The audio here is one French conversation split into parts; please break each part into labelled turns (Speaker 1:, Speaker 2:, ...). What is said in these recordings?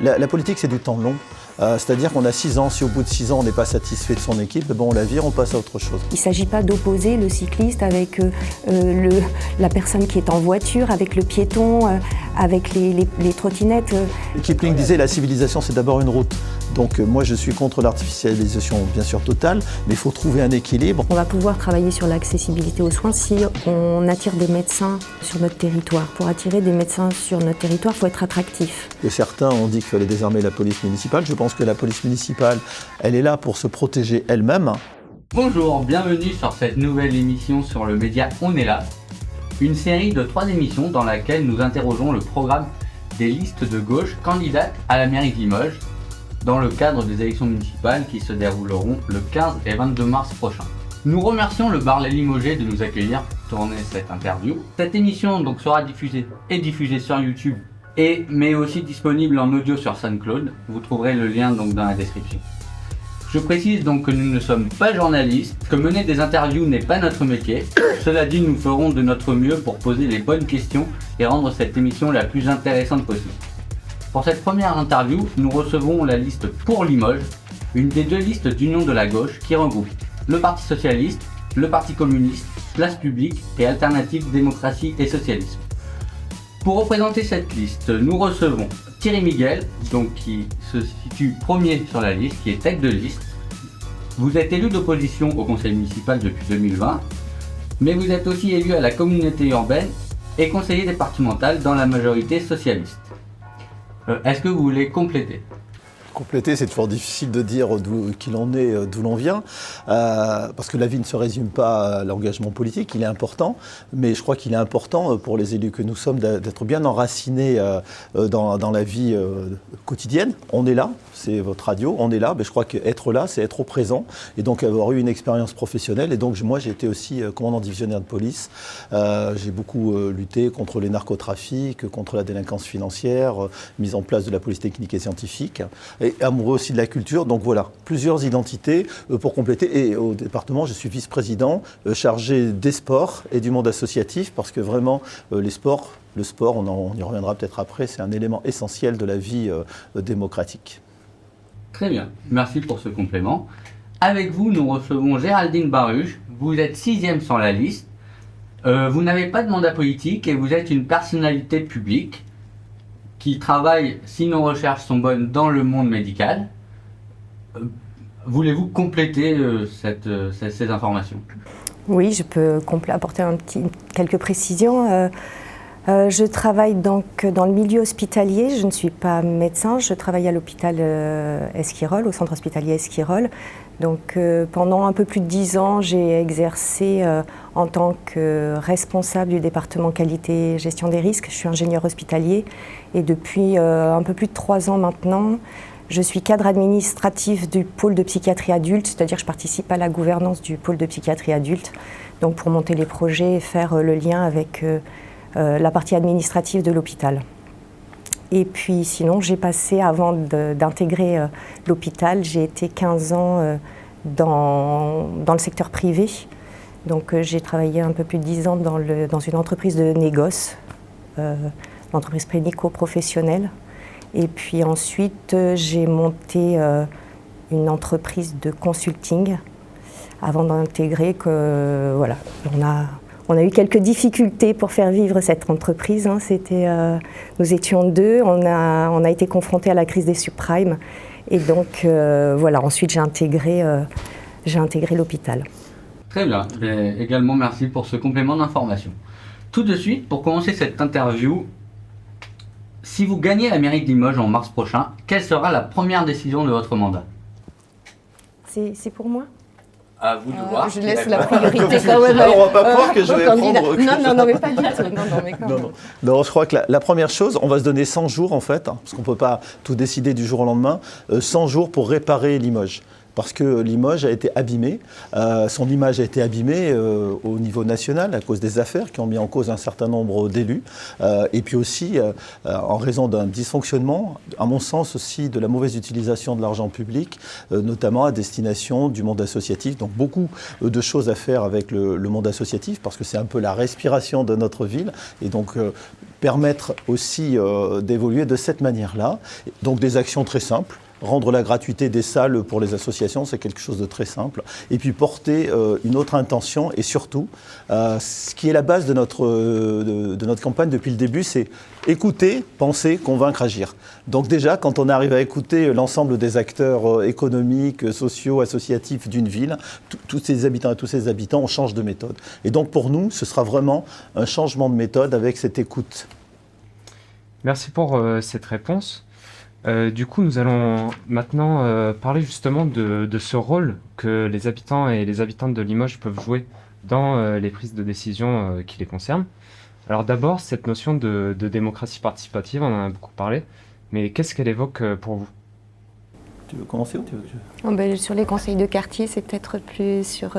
Speaker 1: La politique, c'est du temps long. C'est-à-dire qu'on a 6 ans, si au bout de 6 ans on n'est pas satisfait de son équipe, on la vire, on passe à autre chose.
Speaker 2: Il ne s'agit pas d'opposer le cycliste avec la personne qui est en voiture, avec le piéton, avec les trottinettes.
Speaker 1: Kipling disait la civilisation c'est d'abord une route. Donc moi je suis contre l'artificialisation bien sûr totale, mais il faut trouver un équilibre.
Speaker 2: On va pouvoir travailler sur l'accessibilité aux soins si on attire des médecins sur notre territoire. Pour attirer des médecins sur notre territoire, il faut être attractif.
Speaker 1: Et certains ont dit qu'il fallait désarmer la police municipale. Je pense que la police municipale, elle est là pour se protéger elle-même.
Speaker 3: Bonjour, bienvenue sur cette nouvelle émission sur le média On est là. Une série de 3 émissions dans laquelle nous interrogeons le programme des listes de gauche candidates à la mairie de Limoges dans le cadre des élections municipales qui se dérouleront le 15 et 22 mars prochain. Nous remercions le Bar Les Limogés de nous accueillir pour tourner cette interview. Cette émission donc sera diffusée sur YouTube mais aussi disponible en audio sur SoundCloud. Vous trouverez le lien donc dans la description. Je précise donc que nous ne sommes pas journalistes, que mener des interviews n'est pas notre métier. Cela dit, nous ferons de notre mieux pour poser les bonnes questions et rendre cette émission la plus intéressante possible. Pour cette première interview, nous recevons la liste Pour Limoges, une des 2 listes d'union de la gauche qui regroupe le Parti Socialiste, le Parti Communiste, Place Publique et Alternative Démocratie et Socialisme. Pour représenter cette liste, nous recevons Thierry Miguel, donc qui se situe premier sur la liste, qui est tête de liste. Vous êtes élu d'opposition au conseil municipal depuis 2020, mais vous êtes aussi élu à la communauté urbaine et conseiller départemental dans la majorité socialiste. Est-ce que vous voulez compléter ?
Speaker 1: Compléter, c'est toujours difficile de dire qui l'on est, d'où l'on vient, parce que la vie ne se résume pas à l'engagement politique, il est important, mais je crois qu'il est important pour les élus que nous sommes d'être bien enracinés dans la vie quotidienne. On est là, c'est votre radio, on est là, mais je crois qu'être là, c'est être au présent, et donc avoir eu une expérience professionnelle, et donc moi j'ai été aussi commandant divisionnaire de police, j'ai beaucoup lutté contre les narcotrafics, contre la délinquance financière, mise en place de la police technique et scientifique, et amoureux aussi de la culture, donc voilà, plusieurs identités pour compléter. Et au département, je suis vice-président chargé des sports et du monde associatif, parce que vraiment, le sport, on y reviendra peut-être après, c'est un élément essentiel de la vie démocratique.
Speaker 3: Très bien, merci pour ce complément. Avec vous, nous recevons Géraldine Baruge, vous êtes 6e sur la liste, vous n'avez pas de mandat politique et vous êtes une personnalité publique qui travaille, si nos recherches sont bonnes, dans le monde médical. Voulez-vous compléter ces informations ?
Speaker 2: Oui, je peux apporter quelques précisions. Je travaille donc dans le milieu hospitalier, je ne suis pas médecin, je travaille à l'hôpital Esquirol, au centre hospitalier Esquirol. Donc pendant un peu plus de 10 ans, j'ai exercé en tant que responsable du département qualité et gestion des risques. Je suis ingénieur hospitalier et depuis un peu plus de 3 ans maintenant, je suis cadre administratif du pôle de psychiatrie adulte, c'est-à-dire que je participe à la gouvernance du pôle de psychiatrie adulte, donc pour monter les projets et faire le lien avec la partie administrative de l'hôpital. Et puis sinon, j'ai passé, avant d'intégrer l'hôpital, j'ai été 15 ans dans le secteur privé. Donc j'ai travaillé un peu plus de 10 ans dans une entreprise de négoce, l'entreprise médico-professionnelle. Et puis ensuite, j'ai monté une entreprise de consulting avant d'intégrer que, voilà, on a eu quelques difficultés pour faire vivre cette entreprise. Nous étions 2, on a été confrontés à la crise des subprimes. Et donc, voilà, ensuite j'ai intégré l'hôpital.
Speaker 3: Très bien, et également merci pour ce complément d'information. Tout de suite, pour commencer cette interview, si vous gagnez la mairie de Limoges en mars prochain, quelle sera la première décision de votre mandat ?
Speaker 2: C'est pour moi ?
Speaker 3: À vous de voir.
Speaker 2: Je laisse la priorité quand même.
Speaker 1: Alors, on va pas croire que je vais prendre...
Speaker 2: Non, mais pas du tout.
Speaker 1: Non, je crois que la première chose, on va se donner 100 jours en fait, parce qu'on ne peut pas tout décider du jour au lendemain, 100 jours pour réparer Limoges. Parce que Limoges a été abîmé, son image a été abîmée au niveau national à cause des affaires qui ont mis en cause un certain nombre d'élus, et puis aussi en raison d'un dysfonctionnement, à mon sens aussi de la mauvaise utilisation de l'argent public, notamment à destination du monde associatif. Donc beaucoup de choses à faire avec le monde associatif, parce que c'est un peu la respiration de notre ville, et donc permettre aussi d'évoluer de cette manière-là. Donc des actions très simples. Rendre la gratuité des salles pour les associations, c'est quelque chose de très simple. Et puis porter une autre intention et surtout, ce qui est la base de notre campagne depuis le début, c'est écouter, penser, convaincre, agir. Donc déjà, quand on arrive à écouter l'ensemble des acteurs économiques, sociaux, associatifs d'une ville, tous ses habitants et tous ses habitants, on change de méthode. Et donc pour nous, ce sera vraiment un changement de méthode avec cette écoute.
Speaker 4: Merci pour cette réponse. Du coup, nous allons maintenant parler justement de ce rôle que les habitants et les habitantes de Limoges peuvent jouer dans les prises de décision qui les concernent. Alors d'abord, cette notion de démocratie participative, on en a beaucoup parlé, mais qu'est-ce qu'elle évoque pour vous ?
Speaker 1: Tu veux commencer ou tu veux que je...
Speaker 2: Sur les conseils de quartier, c'est peut-être plus sur...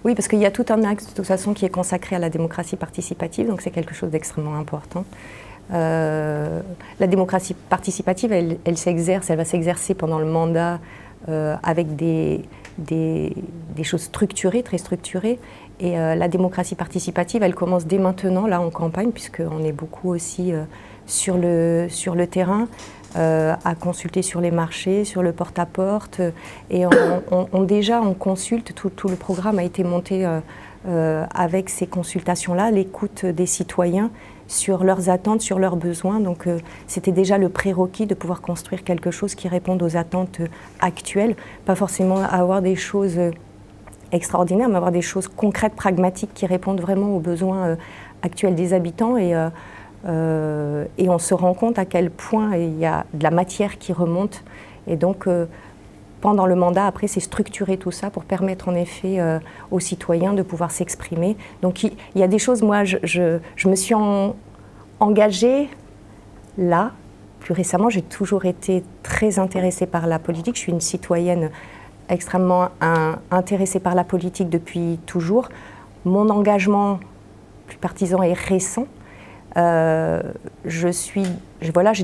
Speaker 2: Oui, parce qu'il y a tout un axe de toute façon qui est consacré à la démocratie participative, donc c'est quelque chose d'extrêmement important. La démocratie participative, elle va s'exercer pendant le mandat avec des choses structurées, très structurées. Et la démocratie participative, elle commence dès maintenant, là en campagne, puisqu'on est beaucoup aussi sur le terrain, à consulter sur les marchés, sur le porte-à-porte. Et on consulte, tout le programme a été monté avec ces consultations-là, l'écoute des citoyens, sur leurs attentes, sur leurs besoins. Donc c'était déjà le prérequis de pouvoir construire quelque chose qui réponde aux attentes actuelles, pas forcément avoir des choses extraordinaires, mais avoir des choses concrètes, pragmatiques, qui répondent vraiment aux besoins actuels des habitants. Et on se rend compte à quel point il y a de la matière qui remonte. Et donc pendant le mandat, après, c'est structurer tout ça pour permettre en effet aux citoyens de pouvoir s'exprimer. Donc il y a des choses, moi, je me suis engagée là. Plus récemment, j'ai toujours été très intéressée par la politique. Je suis une citoyenne extrêmement intéressée par la politique depuis toujours. Mon engagement plus partisan est récent. J'ai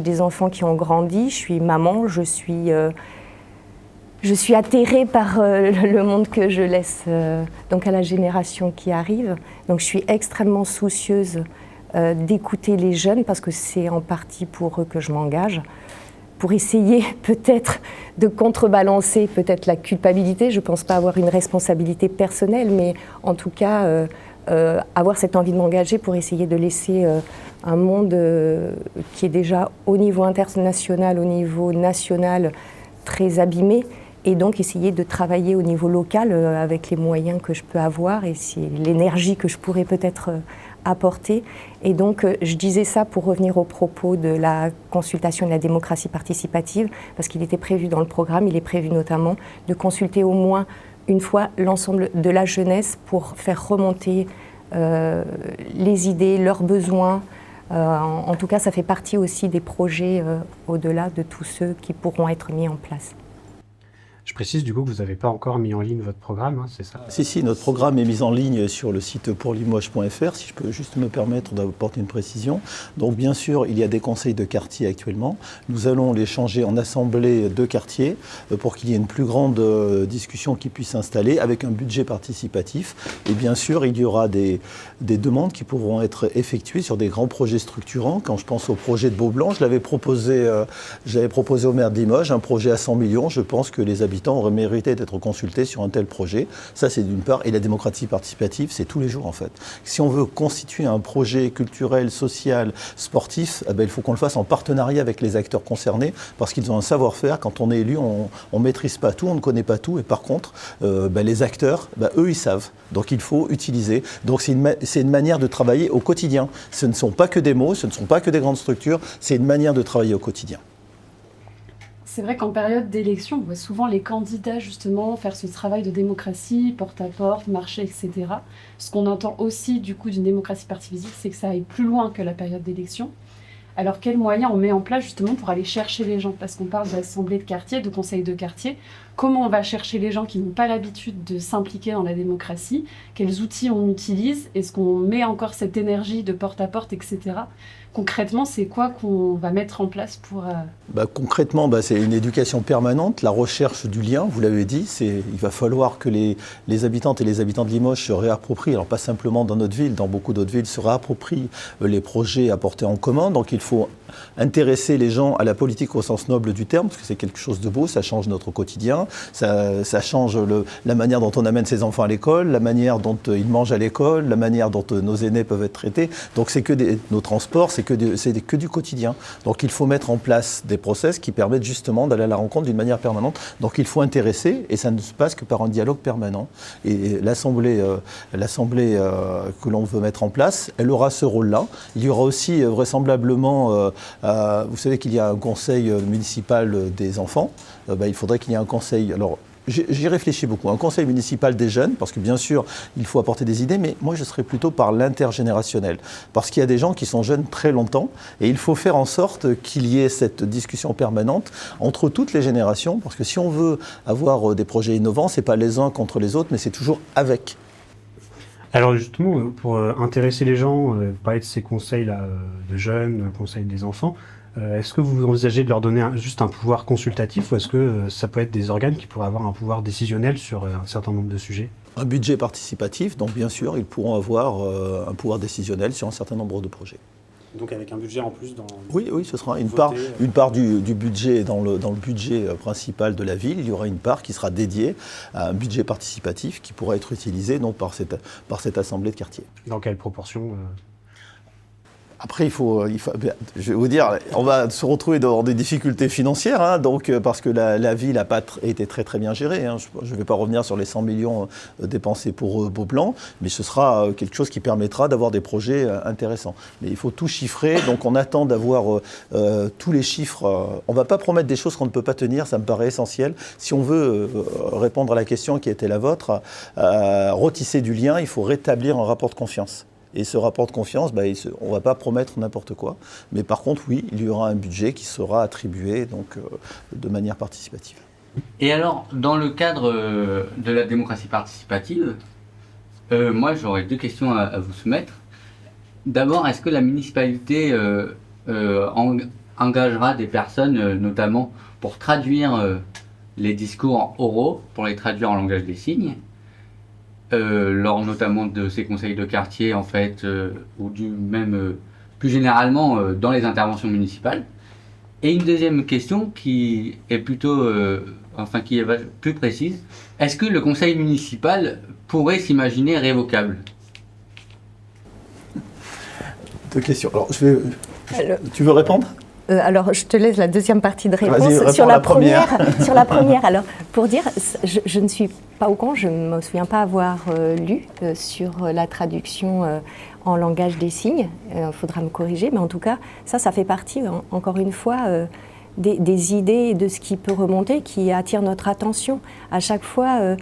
Speaker 2: des enfants qui ont grandi, je suis maman, je suis atterrée par le monde que je laisse donc à la génération qui arrive. Donc je suis extrêmement soucieuse d'écouter les jeunes, parce que c'est en partie pour eux que je m'engage, pour essayer peut-être de contrebalancer peut-être la culpabilité. Je ne pense pas avoir une responsabilité personnelle, mais en tout cas avoir cette envie de m'engager pour essayer de laisser un monde qui est déjà au niveau international, au niveau national, très abîmé. Et donc essayer de travailler au niveau local avec les moyens que je peux avoir et l'énergie que je pourrais peut-être apporter. Et donc je disais ça pour revenir au propos de la consultation de la démocratie participative, parce qu'il était prévu dans le programme, il est prévu notamment de consulter au moins une fois l'ensemble de la jeunesse pour faire remonter les idées, leurs besoins. En tout cas, ça fait partie aussi des projets au-delà de tous ceux qui pourront être mis en place.
Speaker 5: Je précise du coup que vous n'avez pas encore mis en ligne votre programme, hein, c'est ça ?
Speaker 1: Si, notre programme est mis en ligne sur le site pourlimoges.fr, si je peux juste me permettre d'apporter une précision. Donc bien sûr, il y a des conseils de quartier actuellement. Nous allons les changer en assemblée de quartier pour qu'il y ait une plus grande discussion qui puisse s'installer avec un budget participatif. Et bien sûr, il y aura des demandes qui pourront être effectuées sur des grands projets structurants. Quand je pense au projet de Beaublanc, j'avais proposé au maire de Limoges un projet à 100 millions. Je pense que les habitants auraient mérité d'être consultés sur un tel projet. Ça, c'est d'une part. Et la démocratie participative, c'est tous les jours, en fait. Si on veut constituer un projet culturel, social, sportif, il faut qu'on le fasse en partenariat avec les acteurs concernés, parce qu'ils ont un savoir-faire. Quand on est élu, on ne maîtrise pas tout, on ne connaît pas tout. Et par contre, les acteurs, eux, ils savent. Donc, il faut utiliser. Donc, c'est une manière de travailler au quotidien. Ce ne sont pas que des mots, ce ne sont pas que des grandes structures. C'est une manière de travailler au quotidien.
Speaker 6: C'est vrai qu'en période d'élection, on voit souvent les candidats justement faire ce travail de démocratie, porte-à-porte, marché, etc. Ce qu'on entend aussi du coup d'une démocratie participative, c'est que ça aille plus loin que la période d'élection. Alors quels moyens on met en place justement pour aller chercher les gens ? Parce qu'on parle d'assemblée de quartier, de conseil de quartier. Comment on va chercher les gens qui n'ont pas l'habitude de s'impliquer dans la démocratie ? Quels outils on utilise ? Est-ce qu'on met encore cette énergie de porte-à-porte, etc. concrètement, c'est quoi qu'on va mettre en place pour...
Speaker 1: Concrètement, c'est une éducation permanente, la recherche du lien, vous l'avez dit. Il va falloir que les habitantes et les habitants de Limoges se réapproprient, alors pas simplement dans notre ville, dans beaucoup d'autres villes, se réapproprient les projets apportés en commun. Donc il faut intéresser les gens à la politique au sens noble du terme, parce que c'est quelque chose de beau, ça change notre quotidien, ça change la manière dont on amène ses enfants à l'école, la manière dont ils mangent à l'école, la manière dont nos aînés peuvent être traités. Donc c'est que nos transports, c'est que du quotidien. Donc il faut mettre en place des process qui permettent justement d'aller à la rencontre d'une manière permanente. Donc il faut intéresser, et ça ne se passe que par un dialogue permanent. Et l'Assemblée que l'on veut mettre en place, elle aura ce rôle-là. Il y aura aussi vraisemblablement, vous savez qu'il y a un conseil municipal des enfants. Il faudrait qu'il y ait un conseil... Alors, j'y réfléchis beaucoup. Un conseil municipal des jeunes, parce que bien sûr, il faut apporter des idées, mais moi je serais plutôt par l'intergénérationnel. Parce qu'il y a des gens qui sont jeunes très longtemps, et il faut faire en sorte qu'il y ait cette discussion permanente entre toutes les générations, parce que si on veut avoir des projets innovants, ce n'est pas les uns contre les autres, mais c'est toujours avec.
Speaker 5: Alors justement, pour intéresser les gens, parler de ces conseils-là de jeunes, conseils des enfants, est-ce que vous envisagez de leur donner juste un pouvoir consultatif ou est-ce que ça peut être des organes qui pourraient avoir un pouvoir décisionnel sur un certain nombre de sujets ?
Speaker 1: Un budget participatif, donc bien sûr, ils pourront avoir un pouvoir décisionnel sur un certain nombre de projets.
Speaker 5: Donc avec un budget en plus dans...
Speaker 1: Oui, ce sera une part du budget dans le budget principal de la ville. Il y aura une part qui sera dédiée à un budget participatif qui pourra être utilisé donc, par cette assemblée de quartier.
Speaker 5: Dans quelle proportion
Speaker 1: Après, il faut, je vais vous dire, on va se retrouver dans des difficultés financières, donc, parce que la ville n'a pas été très très bien gérée. Je ne vais pas revenir sur les 100 millions dépensés pour Beauplan, mais ce sera quelque chose qui permettra d'avoir des projets intéressants. Mais il faut tout chiffrer, donc on attend d'avoir tous les chiffres. On ne va pas promettre des choses qu'on ne peut pas tenir, ça me paraît essentiel. Si on veut répondre à la question qui était la vôtre, retisser du lien, il faut rétablir un rapport de confiance. Et ce rapport de confiance, on ne va pas promettre n'importe quoi. Mais par contre, oui, il y aura un budget qui sera attribué donc, de manière participative.
Speaker 3: Et alors, dans le cadre de la démocratie participative, moi j'aurais deux questions à vous soumettre. D'abord, est-ce que la municipalité engagera des personnes, notamment pour traduire les discours oraux, pour les traduire en langage des signes lors notamment de ces conseils de quartier en fait, ou même plus généralement dans les interventions municipales. Et une deuxième question qui est plutôt, qui est plus précise, est-ce que le conseil municipal pourrait s'imaginer révocable ?
Speaker 1: Deux questions. Alors, tu veux répondre ?
Speaker 2: Alors, je te laisse la deuxième partie de réponse.
Speaker 1: Vas-y,
Speaker 2: sur la
Speaker 1: première.
Speaker 2: Sur la première, alors, pour dire, je ne suis pas au courant, je ne me souviens pas avoir lu sur la traduction en langage des signes. Il faudra me corriger, mais en tout cas, ça fait partie, encore une fois, des idées et de ce qui peut remonter, qui attire notre attention. À chaque fois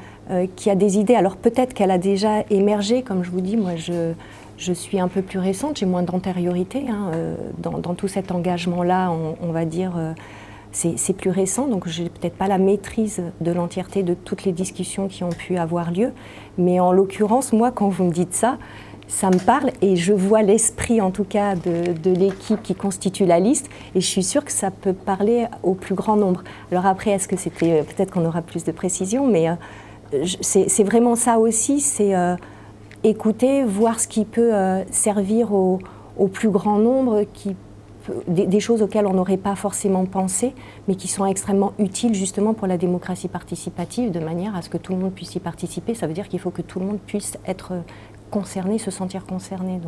Speaker 2: qu'il y a des idées, alors peut-être qu'elle a déjà émergé, comme je vous dis, moi je suis un peu plus récente, j'ai moins d'antériorité dans tout cet engagement-là, on va dire, c'est plus récent, donc je n'ai peut-être pas la maîtrise de l'entièreté de toutes les discussions qui ont pu avoir lieu, mais en l'occurrence, moi, quand vous me dites ça, ça me parle et je vois l'esprit, en tout cas, de l'équipe qui constitue la liste, et je suis sûre que ça peut parler au plus grand nombre. Alors après, est-ce que c'était, peut-être qu'on aura plus de précision, mais c'est vraiment ça aussi, c'est... écouter, voir ce qui peut servir au plus grand nombre, des choses auxquelles on n'aurait pas forcément pensé, mais qui sont extrêmement utiles justement pour la démocratie participative, de manière à ce que tout le monde puisse y participer. Ça veut dire qu'il faut que tout le monde puisse être concerné, se sentir concerné.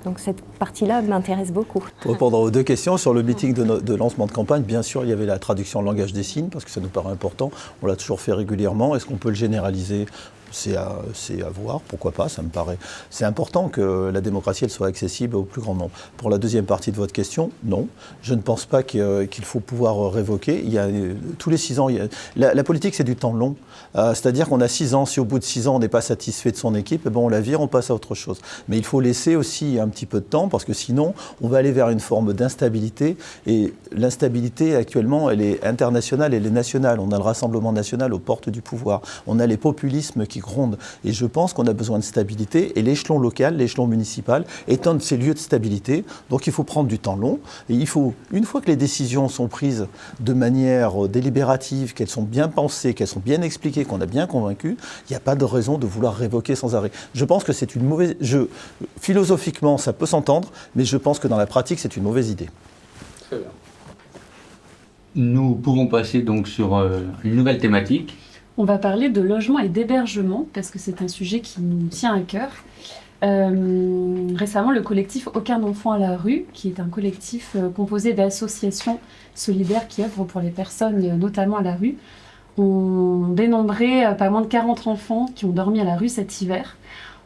Speaker 2: Donc cette partie-là m'intéresse beaucoup.
Speaker 1: Pour répondre aux deux questions, sur le meeting de lancement de campagne, bien sûr, il y avait la traduction en langage des signes, parce que ça nous paraît important. On l'a toujours fait régulièrement. Est-ce qu'on peut le généraliser ? C'est à voir, pourquoi pas, ça me paraît. C'est important que la démocratie elle soit accessible au plus grand nombre. Pour la deuxième partie de votre question, non. Je ne pense pas qu'il faut pouvoir révoquer. Il y a, tous les 6 ans, la politique c'est du temps long. C'est-à-dire qu'on a 6 ans, si au bout de 6 ans on n'est pas satisfait de son équipe, on la vire, on passe à autre chose. Mais il faut laisser aussi un petit peu de temps, parce que sinon on va aller vers une forme d'instabilité. Et l'instabilité actuellement, elle est internationale, elle est nationale. On a le Rassemblement national aux portes du pouvoir. On a les populismes qui qui gronde. Et je pense qu'on a besoin de stabilité. Et l'échelon local, l'échelon municipal est un de ces lieux de stabilité. Donc il faut prendre du temps long. Et il faut, une fois que les décisions sont prises de manière délibérative, qu'elles sont bien pensées, qu'elles sont bien expliquées, qu'on a bien convaincu, il n'y a pas de raison de vouloir révoquer sans arrêt. Je pense que c'est une mauvaise... Philosophiquement, ça peut s'entendre, mais je pense que dans la pratique, c'est une mauvaise idée.
Speaker 3: Très bien. Nous pouvons passer donc sur une nouvelle thématique.
Speaker 6: On va parler de logement et d'hébergement, parce que c'est un sujet qui nous tient à cœur. Récemment, le collectif Aucun enfant à la rue, qui est un collectif composé d'associations solidaires qui œuvrent pour les personnes, notamment à la rue, ont dénombré pas moins de 40 enfants qui ont dormi à la rue cet hiver.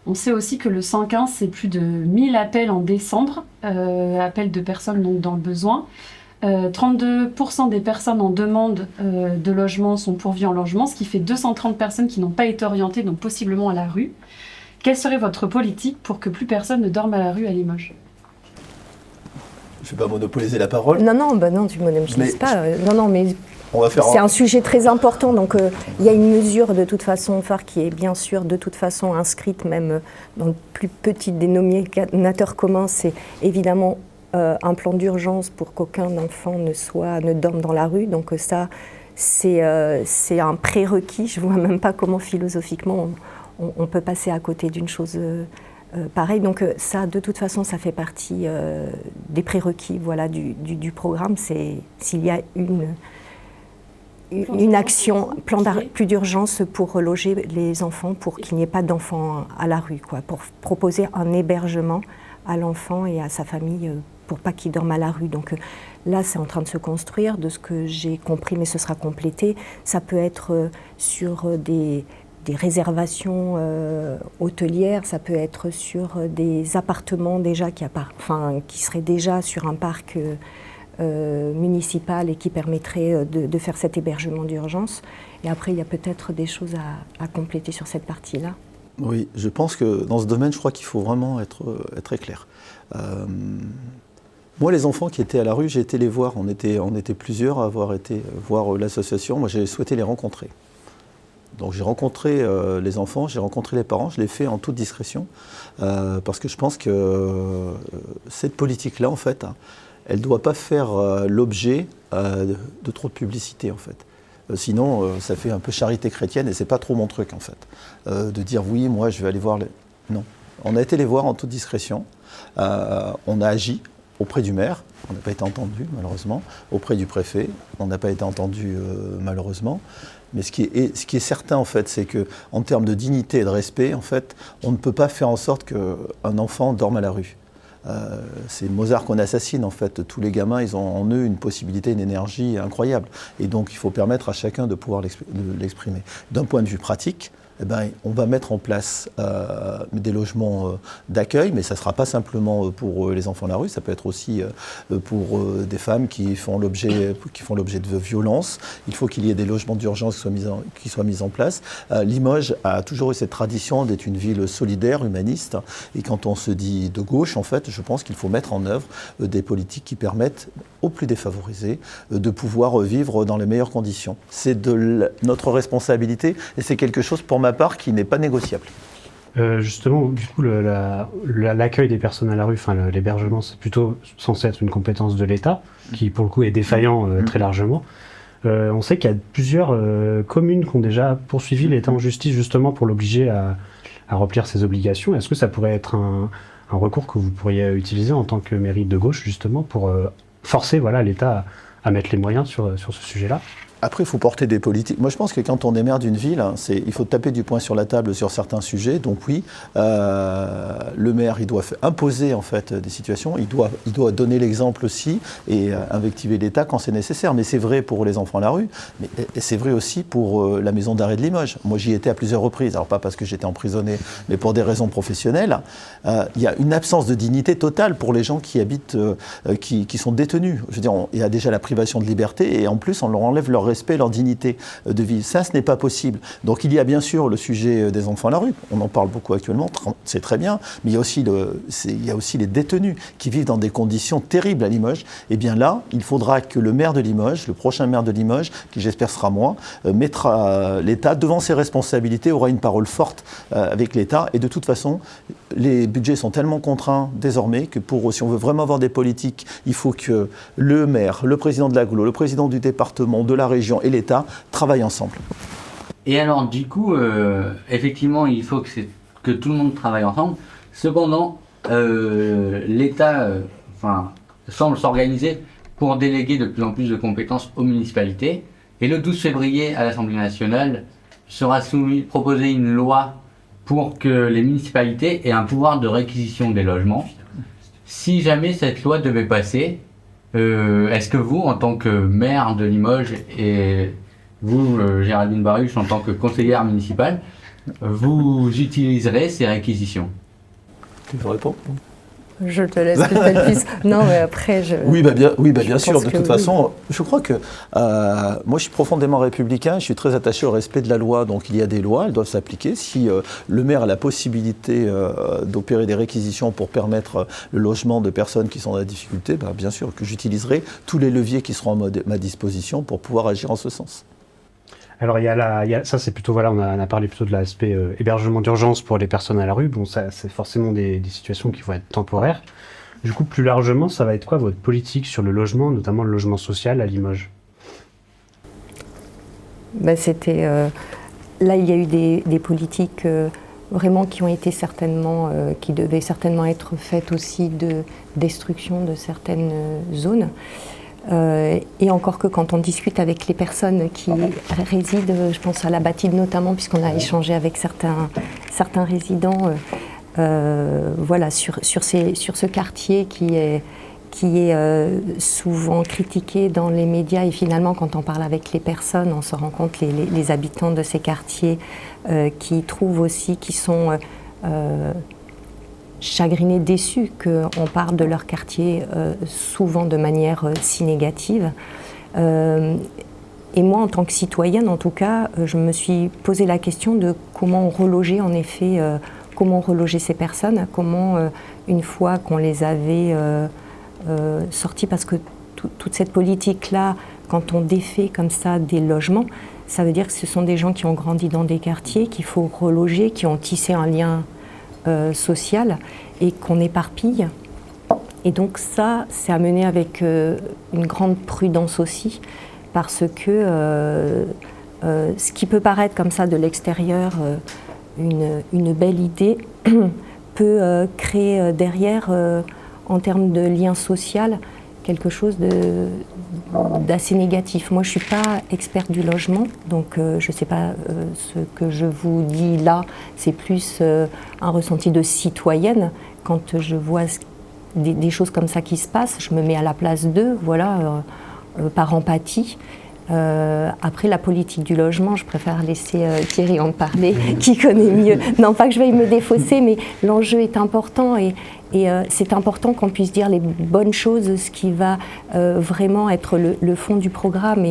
Speaker 6: On sait aussi que le 115, c'est plus de 1000 appels en décembre, appels de personnes donc dans le besoin. 32% des personnes en demande de logement sont pourvues en logement, ce qui fait 230 personnes qui n'ont pas été orientées, donc possiblement à la rue. Quelle serait votre politique pour que plus personne ne dorme à la rue à Limoges ?
Speaker 1: Je ne vais pas monopoliser la parole.
Speaker 2: Non, tu ne monopolises pas. Mais
Speaker 1: on va faire
Speaker 2: c'est un sujet très important. Donc, il y a une mesure de toute façon phare qui est bien sûr de toute façon inscrite même dans le plus petit dénominateur commun. C'est évidemment un plan d'urgence pour qu'aucun enfant ne dorme dans la rue. Donc ça, c'est un prérequis. Je ne vois même pas comment philosophiquement on peut passer à côté d'une chose pareille. Donc ça, de toute façon, ça fait partie des prérequis du programme. C'est s'il y a une action, plus d'urgence pour loger les enfants, pour qu'il n'y ait pas d'enfants à la rue, pour proposer un hébergement à l'enfant et à sa famille pour pas qu'il dorme à la rue. Donc là, c'est en train de se construire, de ce que j'ai compris, mais ce sera complété. Ça peut être sur des réservations hôtelières, ça peut être sur des appartements déjà qui seraient déjà sur un parc municipal et qui permettraient de faire cet hébergement d'urgence. Et après, il y a peut-être des choses à compléter sur cette partie-là.
Speaker 1: Oui, je pense que dans ce domaine, je crois qu'il faut vraiment être très clair. Moi, les enfants qui étaient à la rue, j'ai été les voir. On était plusieurs à avoir été voir l'association. Moi, j'ai souhaité les rencontrer. Donc, j'ai rencontré les enfants, j'ai rencontré les parents. Je l'ai fait en toute discrétion parce que je pense que cette politique-là, en fait, elle ne doit pas faire l'objet de trop de publicité, en fait. Sinon, ça fait un peu charité chrétienne et c'est pas trop mon truc, en fait. De dire oui, moi, je vais aller voir les... Non. On a été les voir en toute discrétion. On a agi auprès du maire. On n'a pas été entendu, malheureusement. Auprès du préfet. On n'a pas été entendu, malheureusement. Mais ce qui est certain, en fait, c'est qu'en termes de dignité et de respect, en fait, on ne peut pas faire en sorte qu'un enfant dorme à la rue. C'est Mozart qu'on assassine, en fait. Tous les gamins, ils ont en eux une possibilité, une énergie incroyable. Et donc, il faut permettre à chacun de pouvoir l'exprimer. D'un point de vue pratique, on va mettre en place des logements d'accueil, mais ça ne sera pas simplement pour les enfants de la rue, ça peut être aussi pour des femmes qui font l'objet de violences. Il faut qu'il y ait des logements d'urgence qui soient mis en place. Limoges a toujours eu cette tradition d'être une ville solidaire, humaniste, et quand on se dit de gauche, en fait, je pense qu'il faut mettre en œuvre des politiques qui permettent aux plus défavorisés de pouvoir vivre dans les meilleures conditions. C'est de notre responsabilité et c'est quelque chose pour ma part qui n'est pas négociable.
Speaker 5: Justement, du coup, l'accueil des personnes à la rue, l'hébergement, c'est plutôt censé être une compétence de l'État, qui pour le coup est défaillant très largement. On sait qu'il y a plusieurs communes qui ont déjà poursuivi l'État en justice justement pour l'obliger à remplir ses obligations. Est-ce que ça pourrait être un recours que vous pourriez utiliser en tant que mairie de gauche justement pour forcer l'État à mettre les moyens sur ce sujet-là?
Speaker 1: Après, il faut porter des politiques. Moi, je pense que quand on est maire d'une ville, il faut taper du poing sur la table sur certains sujets. Donc oui, le maire, il doit imposer en fait des situations. Il doit donner l'exemple aussi et invectiver l'État quand c'est nécessaire. Mais c'est vrai pour les enfants à la rue, mais c'est vrai aussi pour la maison d'arrêt de Limoges. Moi, j'y étais à plusieurs reprises. Alors pas parce que j'étais emprisonné, mais pour des raisons professionnelles. Il y a une absence de dignité totale pour les gens qui habitent, qui sont détenus. Je veux dire, il y a déjà la privation de liberté et en plus, on leur enlève leur respect, leur dignité de vie. Ça, ce n'est pas possible. Donc il y a bien sûr le sujet des enfants à la rue, on en parle beaucoup actuellement, c'est très bien, mais il y a aussi les détenus qui vivent dans des conditions terribles à Limoges. Et bien là, il faudra que le maire de Limoges, le prochain maire de Limoges, qui j'espère sera moi, mettra l'État devant ses responsabilités, aura une parole forte avec l'État. Et de toute façon, les budgets sont tellement contraints désormais que si on veut vraiment avoir des politiques, il faut que le maire, le président de l'agglo, le président du département, de la région et l'État travaillent ensemble.
Speaker 3: Et alors, du coup, effectivement, il faut que tout le monde travaille ensemble. Cependant, l'État semble s'organiser pour déléguer de plus en plus de compétences aux municipalités. Et le 12 février, à l'Assemblée nationale, sera proposée une loi pour que les municipalités aient un pouvoir de réquisition des logements. Si jamais cette loi devait passer, est-ce que vous, en tant que maire de Limoges, et vous, Géraldine Baruch, en tant que conseillère municipale, vous utiliserez ces réquisitions?
Speaker 1: Tu veux répondre?
Speaker 2: Je te laisse que tu puisses. Non, mais après,
Speaker 1: Oui, bien sûr. De toute façon,
Speaker 2: oui.
Speaker 1: je crois que moi, je suis profondément républicain. Je suis très attaché au respect de la loi. Donc, il y a des lois, elles doivent s'appliquer. Si le maire a la possibilité d'opérer des réquisitions pour permettre le logement de personnes qui sont dans la difficulté, bien sûr que j'utiliserai tous les leviers qui seront à ma disposition pour pouvoir agir en ce sens.
Speaker 5: Alors ça c'est plutôt, voilà, on a parlé plutôt de l'aspect hébergement d'urgence pour les personnes à la rue. Bon, ça c'est forcément des situations qui vont être temporaires. Du coup, plus largement, ça va être quoi votre politique sur le logement, notamment le logement social à Limoges?
Speaker 2: Là, il y a eu des politiques vraiment qui ont été qui devaient certainement être faites aussi de destruction de certaines zones. Et encore que quand on discute avec les personnes qui résident, je pense à la Bâtide notamment, puisqu'on a échangé avec certains résidents, voilà, sur ce quartier qui est souvent critiqué dans les médias, et finalement quand on parle avec les personnes, on se rend compte, les habitants de ces quartiers qui trouvent aussi, qui sont chagrinés, déçus qu'on parle de leur quartier souvent de manière si négative. Et moi, en tant que citoyenne, en tout cas, je me suis posé la question de comment reloger, en effet, comment reloger ces personnes, comment, une fois qu'on les avait sorties, parce que toute cette politique-là, quand on défait comme ça des logements, ça veut dire que ce sont des gens qui ont grandi dans des quartiers, qu'il faut reloger, qui ont tissé un lien social et qu'on éparpille. Et donc ça, c'est à mener avec une grande prudence aussi, parce que ce qui peut paraître comme ça de l'extérieur une belle idée peut créer derrière, en termes de lien social, quelque chose d'assez négatif. Moi, je ne suis pas experte du logement, donc je ne sais pas ce que je vous dis là, c'est plus un ressenti de citoyenne. Quand je vois des choses comme ça qui se passent, je me mets à la place d'eux, voilà, par empathie. Après, la politique du logement, je préfère laisser Thierry en parler, qui connaît mieux. Non, pas que je veuille me défausser, mais l'enjeu est important et c'est important qu'on puisse dire les bonnes choses, ce qui va vraiment être le fond du programme.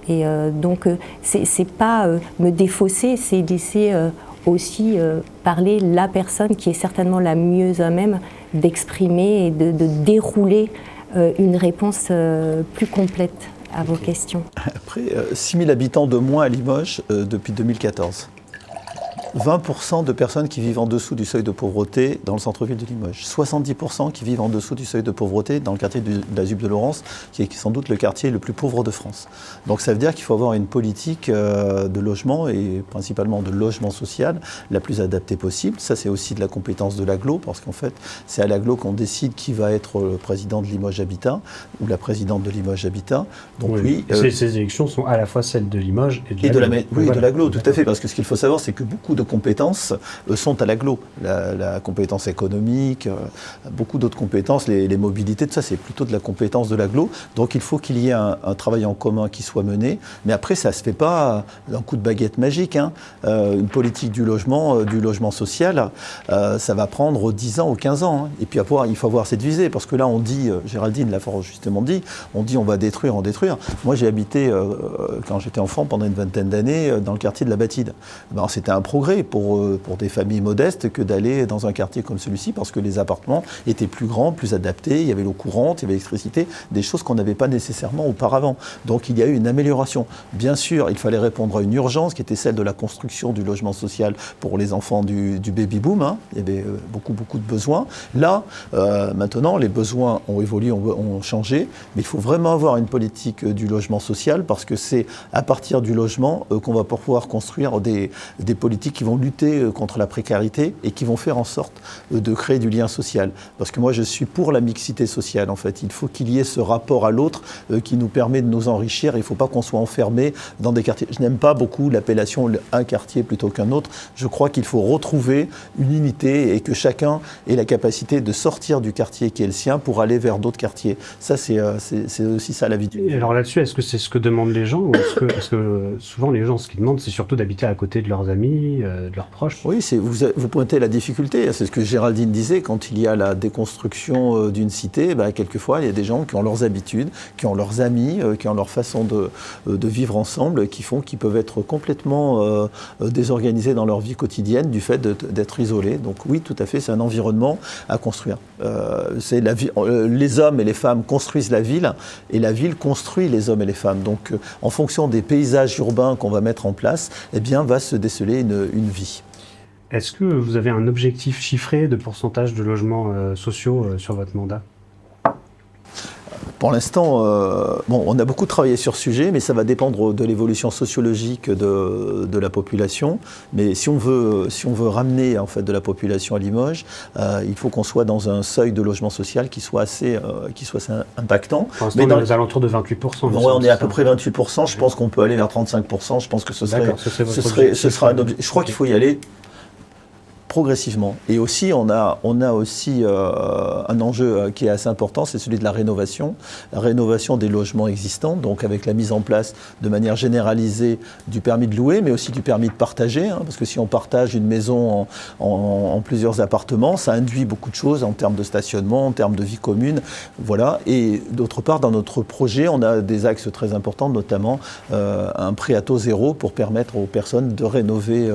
Speaker 2: Donc, c'est pas me défausser, c'est laisser aussi parler la personne qui est certainement la mieux à même d'exprimer et de dérouler une réponse plus complète à vos questions.
Speaker 1: Après, 6 000 habitants de moins à Limoges depuis 2014. 20% de personnes qui vivent en dessous du seuil de pauvreté dans le centre-ville de Limoges. 70% qui vivent en dessous du seuil de pauvreté dans le quartier de la Zuppe de Laurence, qui est sans doute le quartier le plus pauvre de France. Donc ça veut dire qu'il faut avoir une politique de logement, et principalement de logement social, la plus adaptée possible. Ça, c'est aussi de la compétence de l'agglo, parce qu'en fait, c'est à l'agglo qu'on décide qui va être le président de Limoges Habitat, ou la présidente de Limoges Habitat. Donc oui,
Speaker 5: ces élections sont à la fois celles de Limoges et de l'agglo.
Speaker 1: Oui, de l'agglo, tout à fait, parce que ce qu'il faut savoir, c'est que beaucoup de compétences sont à l'agglo. La compétence économique, beaucoup d'autres compétences, les mobilités, tout ça, c'est plutôt de la compétence de l'agglo. Donc il faut qu'il y ait un travail en commun qui soit mené. Mais après, ça ne se fait pas d'un coup de baguette magique. Une politique du logement social, ça va prendre 10 ans ou 15 ans. Et puis il faut avoir cette visée. Parce que là, on dit, Géraldine l'a fort justement dit, on va détruire, en détruire. Moi, j'ai habité, quand j'étais enfant, pendant une vingtaine d'années, dans le quartier de la Batide. C'était un progrès pour des familles modestes que d'aller dans un quartier comme celui-ci, parce que les appartements étaient plus grands, plus adaptés, il y avait l'eau courante, il y avait l'électricité, des choses qu'on n'avait pas nécessairement auparavant. Donc il y a eu une amélioration. Bien sûr, il fallait répondre à une urgence qui était celle de la construction du logement social pour les enfants du baby-boom. Il y avait beaucoup de besoins. Là, maintenant, les besoins ont évolué, ont changé, mais il faut vraiment avoir une politique du logement social, parce que c'est à partir du logement qu'on va pouvoir construire des politiques qui vont lutter contre la précarité et qui vont faire en sorte de créer du lien social. Parce que moi, je suis pour la mixité sociale, en fait. Il faut qu'il y ait ce rapport à l'autre qui nous permet de nous enrichir. Il ne faut pas qu'on soit enfermé dans des quartiers. Je n'aime pas beaucoup l'appellation un quartier plutôt qu'un autre. Je crois qu'il faut retrouver une unité et que chacun ait la capacité de sortir du quartier qui est le sien pour aller vers d'autres quartiers. Ça, c'est aussi ça la vie.
Speaker 5: Et alors là-dessus, est-ce que c'est ce que demandent les gens, ou est-ce que souvent les gens, ce qu'ils demandent, c'est surtout d'habiter à côté de leurs amis, de leurs proches?
Speaker 1: Oui, vous pointez la difficulté. C'est ce que Géraldine disait, quand il y a la déconstruction d'une cité, quelquefois, il y a des gens qui ont leurs habitudes, qui ont leurs amis, qui ont leur façon de vivre ensemble, qui peuvent être complètement désorganisés dans leur vie quotidienne du fait d'être isolés. Donc oui, tout à fait, c'est un environnement à construire. Les hommes et les femmes construisent la ville, et la ville construit les hommes et les femmes. Donc en fonction des paysages urbains qu'on va mettre en place, va se déceler une vie.
Speaker 5: Est-ce que vous avez un objectif chiffré de pourcentage de logements sociaux sur votre mandat ?
Speaker 1: Pour l'instant, on a beaucoup travaillé sur ce sujet, mais ça va dépendre de l'évolution sociologique de la population. Mais si on veut ramener en fait de la population à Limoges, il faut qu'on soit dans un seuil de logement social qui soit assez impactant.
Speaker 5: Pour l'instant, on est aux alentours de 28%.
Speaker 1: On est à peu près 28%. Je pense qu'on peut aller vers 35%. Je pense que ce sera un objectif. Je crois qu'il faut y aller progressivement. Et aussi, on a aussi un enjeu qui est assez important, c'est celui de la rénovation des logements existants, donc avec la mise en place de manière généralisée du permis de louer, mais aussi du permis de partager, parce que si on partage une maison en plusieurs appartements, ça induit beaucoup de choses en termes de stationnement, en termes de vie commune, voilà. Et d'autre part, dans notre projet, on a des axes très importants, notamment un prêt à taux zéro pour permettre aux personnes de rénover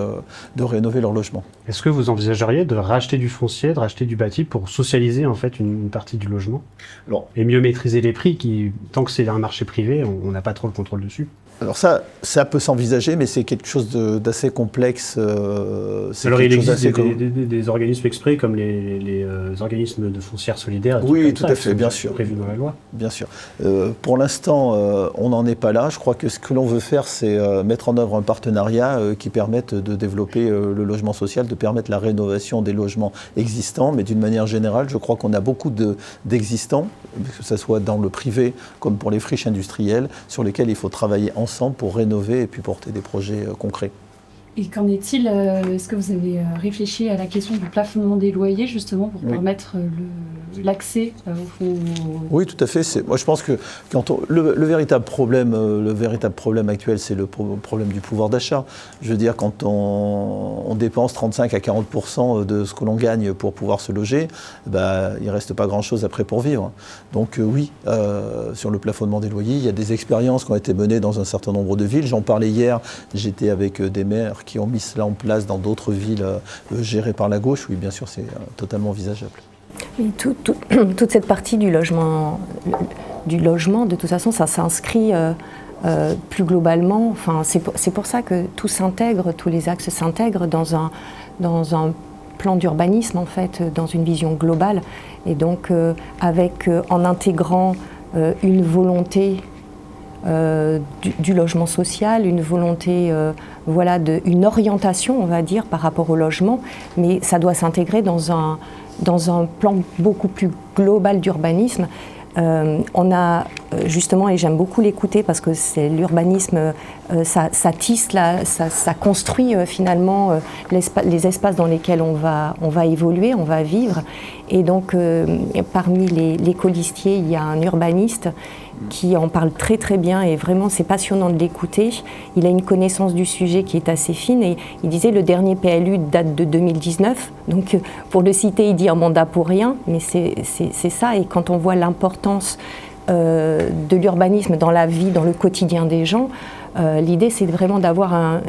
Speaker 1: leur logement.
Speaker 5: Est-ce que vous envisageriez de racheter du foncier, de racheter du bâti pour socialiser en fait une partie du logement et mieux maîtriser les prix qui, tant que c'est un marché privé, on n'a pas trop le contrôle dessus?
Speaker 1: Alors ça peut s'envisager, mais c'est quelque chose d'assez complexe.
Speaker 5: Alors il existe des organismes exprès comme les organismes de foncière solidaire.
Speaker 1: Oui, tout à fait, bien sûr.
Speaker 5: Prévu dans la loi.
Speaker 1: Bien sûr. Pour l'instant, on n'en est pas là. Je crois que ce que l'on veut faire, c'est mettre en œuvre un partenariat qui permette de développer le logement social, de permettre la rénovation des logements existants. Mais d'une manière générale, je crois qu'on a beaucoup d'existants, que ce soit dans le privé comme pour les friches industrielles, sur lesquelles il faut travailler ensemble pour rénover et puis porter des projets concrets.
Speaker 6: Et qu'en est-il, est-ce que vous avez réfléchi à la question du plafonnement des loyers justement pour permettre l'accès au fonds?
Speaker 1: Oui, tout à fait. Moi, je pense que le véritable problème actuel, c'est le problème du pouvoir d'achat. Je veux dire, quand on dépense 35 à 40% de ce que l'on gagne pour pouvoir se loger, il ne reste pas grand-chose après pour vivre. Donc oui, sur le plafonnement des loyers, il y a des expériences qui ont été menées dans un certain nombre de villes. J'en parlais hier, j'étais avec des maires qui ont mis cela en place dans d'autres villes gérées par la gauche. Oui, bien sûr, c'est totalement envisageable.
Speaker 2: Et toute cette partie du logement, de toute façon, ça s'inscrit plus globalement. Enfin, c'est pour ça que tout s'intègre, tous les axes s'intègrent dans un plan d'urbanisme, en fait, dans une vision globale. Et donc, en intégrant une volonté du logement social, une volonté, une orientation, on va dire, par rapport au logement, mais ça doit s'intégrer dans un plan beaucoup plus global d'urbanisme. On a justement, et j'aime beaucoup l'écouter parce que c'est l'urbanisme, ça tisse, ça construit finalement les espaces dans lesquels on va évoluer, on va vivre. Et donc parmi les colistiers, il y a un urbaniste qui en parle très très bien et vraiment c'est passionnant de l'écouter. Il a une connaissance du sujet qui est assez fine et il disait le dernier PLU date de 2019, donc pour le citer il dit un mandat pour rien, mais c'est ça. Et quand on voit l'importance de l'urbanisme dans la vie, dans le quotidien des gens, l'idée c'est vraiment d'avoir un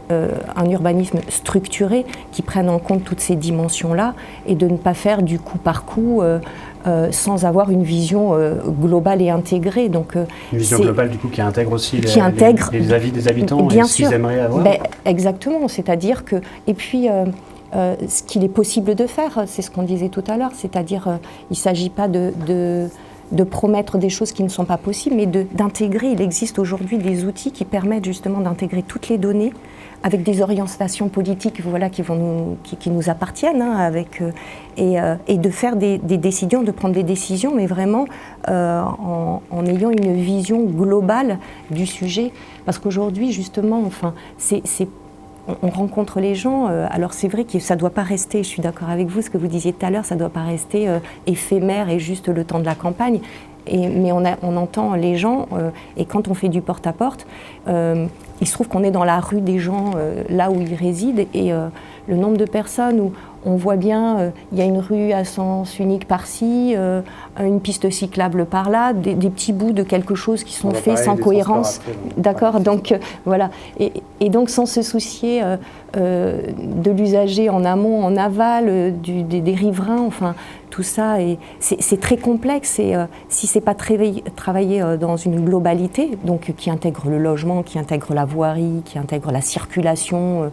Speaker 2: urbanisme structuré qui prenne en compte toutes ces dimensions-là et de ne pas faire du coup par coup sans avoir une vision globale et intégrée. Donc,
Speaker 5: une vision globale du coup qui intègre aussi les avis des habitants
Speaker 2: bien
Speaker 5: et ce qu'ils aimeraient avoir.
Speaker 2: Exactement, c'est-à-dire que... Et puis, ce qu'il est possible de faire, c'est ce qu'on disait tout à l'heure, c'est-à-dire il ne s'agit pas de promettre des choses qui ne sont pas possibles, mais d'intégrer. Il existe aujourd'hui des outils qui permettent justement d'intégrer toutes les données avec des orientations politiques qui nous appartiennent, et de faire des décisions, de prendre des décisions, mais vraiment en ayant une vision globale du sujet. Parce qu'aujourd'hui, justement, on rencontre les gens, alors c'est vrai que ça ne doit pas rester, je suis d'accord avec vous, ce que vous disiez tout à l'heure, ça ne doit pas rester éphémère et juste le temps de la campagne, mais on entend les gens, et quand on fait du porte-à-porte, il se trouve qu'on est dans la rue des gens, là où ils résident, et le nombre de personnes où on voit bien, il y a une rue à sens unique par-ci, une piste cyclable par-là, des petits bouts de quelque chose qui sont faits sans cohérence. D'accord, donc voilà. Et donc sans se soucier de l'usager en amont, en aval, des riverains, enfin tout ça, c'est très complexe. Et si c'est pas travaillé dans une globalité, donc qui intègre le logement, qui intègre la voirie, qui intègre la circulation,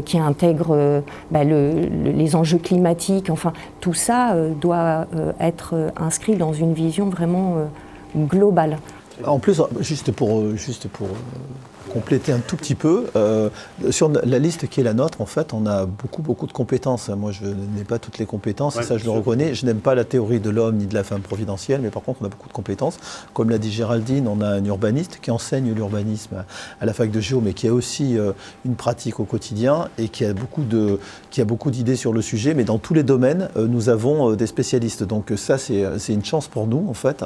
Speaker 2: qui intègre les enjeux climatiques, enfin tout ça doit être inscrit dans une vision vraiment globale.
Speaker 1: En plus, juste pour compléter un tout petit peu, sur la liste qui est la nôtre, en fait, on a beaucoup de compétences. Moi, je n'ai pas toutes les compétences, et ça, je le reconnais. Je n'aime pas la théorie de l'homme ni de la femme providentielle, mais par contre, on a beaucoup de compétences. Comme l'a dit Géraldine, on a un urbaniste qui enseigne l'urbanisme à la fac de Géo, mais qui a aussi une pratique au quotidien et qui a beaucoup d'idées sur le sujet. Mais dans tous les domaines, nous avons des spécialistes. Donc ça, c'est une chance pour nous, en fait.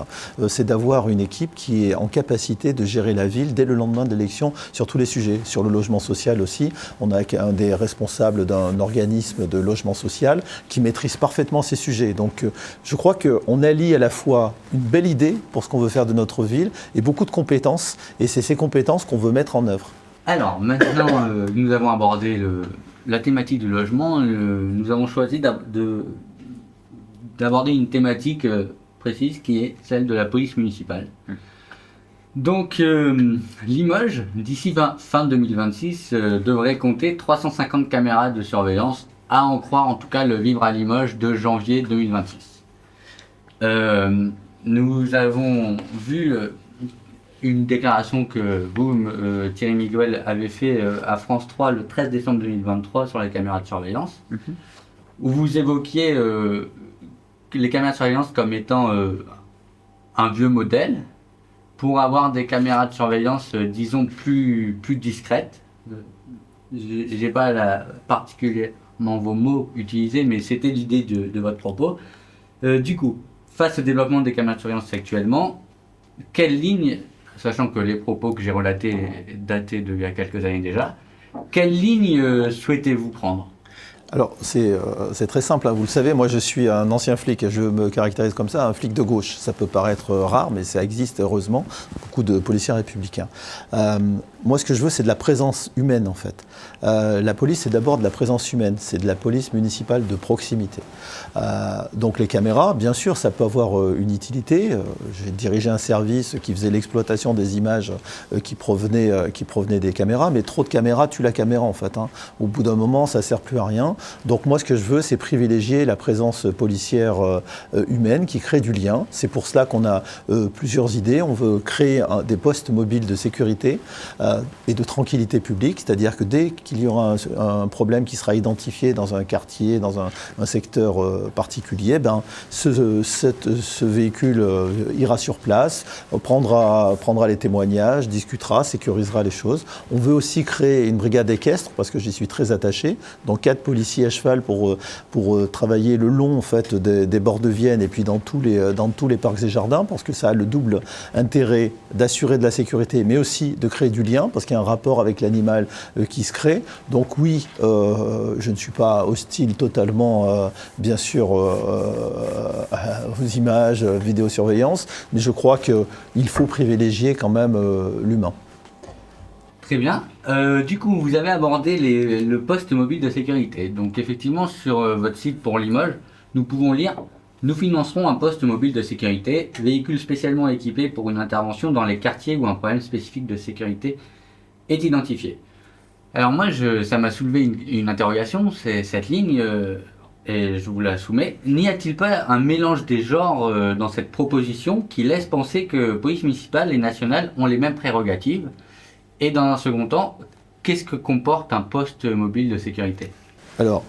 Speaker 1: C'est d'avoir une équipe qui est en capacité de gérer la ville dès le lendemain de l'élection, sur tous les sujets, sur le logement social aussi. On a un des responsables d'un organisme de logement social qui maîtrise parfaitement ces sujets. Donc je crois qu'on allie à la fois une belle idée pour ce qu'on veut faire de notre ville et beaucoup de compétences, et c'est ces compétences qu'on veut mettre en œuvre.
Speaker 3: Alors maintenant, nous avons abordé la thématique du logement. Nous avons choisi d'aborder une thématique précise qui est celle de la police municipale. Donc, Limoges, d'ici fin 2026, devrait compter 350 caméras de surveillance, à en croire en tout cas le Vivre à Limoges de janvier 2026. Nous avons vu une déclaration que vous, Thierry Miguel, avez fait à France 3 le 13 décembre 2023 sur les caméras de surveillance, où vous évoquiez les caméras de surveillance comme étant un vieux modèle, pour avoir des caméras de surveillance, disons, plus discrètes. J'ai pas particulièrement vos mots utilisés, mais c'était l'idée de votre propos. Du coup, face au développement des caméras de surveillance actuellement, quelle ligne, sachant que les propos que j'ai relatés dataient d'il y a quelques années déjà, quelle ligne souhaitez-vous prendre ?
Speaker 1: Alors, c'est très simple, hein. Vous le savez, moi je suis un ancien flic, je me caractérise comme ça, un flic de gauche. Ça peut paraître rare, mais ça existe heureusement, beaucoup de policiers républicains. Moi, ce que je veux, c'est de la présence humaine, en fait. La police, c'est d'abord de la présence humaine, c'est de la police municipale de proximité. Donc les caméras, bien sûr, ça peut avoir une utilité. J'ai dirigé un service qui faisait l'exploitation des images qui provenaient des caméras, mais trop de caméras tuent la caméra, en fait, hein. Au bout d'un moment, ça ne sert plus à rien. Donc moi, ce que je veux, c'est privilégier la présence policière humaine qui crée du lien. C'est pour cela qu'on a plusieurs idées. On veut créer des postes mobiles de sécurité et de tranquillité publique, c'est-à-dire que dès qu'il y aura un problème qui sera identifié dans un quartier, dans un secteur particulier, ce véhicule ira sur place, prendra les témoignages, discutera, sécurisera les choses. On veut aussi créer une brigade équestre, parce que j'y suis très attaché, donc 4 policiers à cheval pour travailler le long en fait, des bords de Vienne et puis dans tous les parcs et jardins, parce que ça a le double intérêt d'assurer de la sécurité, mais aussi de créer du lien, parce qu'il y a un rapport avec l'animal qui se crée. Donc oui, je ne suis pas hostile totalement, bien sûr, aux images, vidéosurveillance, mais je crois qu'il faut privilégier quand même l'humain.
Speaker 3: Très bien. Du coup, vous avez abordé le poste mobile de sécurité. Donc effectivement, sur votre site pour Limoges, nous pouvons lire « Nous financerons un poste mobile de sécurité, véhicule spécialement équipé pour une intervention dans les quartiers où un problème spécifique de sécurité est identifié. » Alors moi, ça m'a soulevé une interrogation, c'est cette ligne, et je vous la soumets. N'y a-t-il pas un mélange des genres dans cette proposition qui laisse penser que police municipale et nationale ont les mêmes prérogatives? Et dans un second temps, qu'est-ce que comporte un poste mobile de sécurité?
Speaker 1: Alors,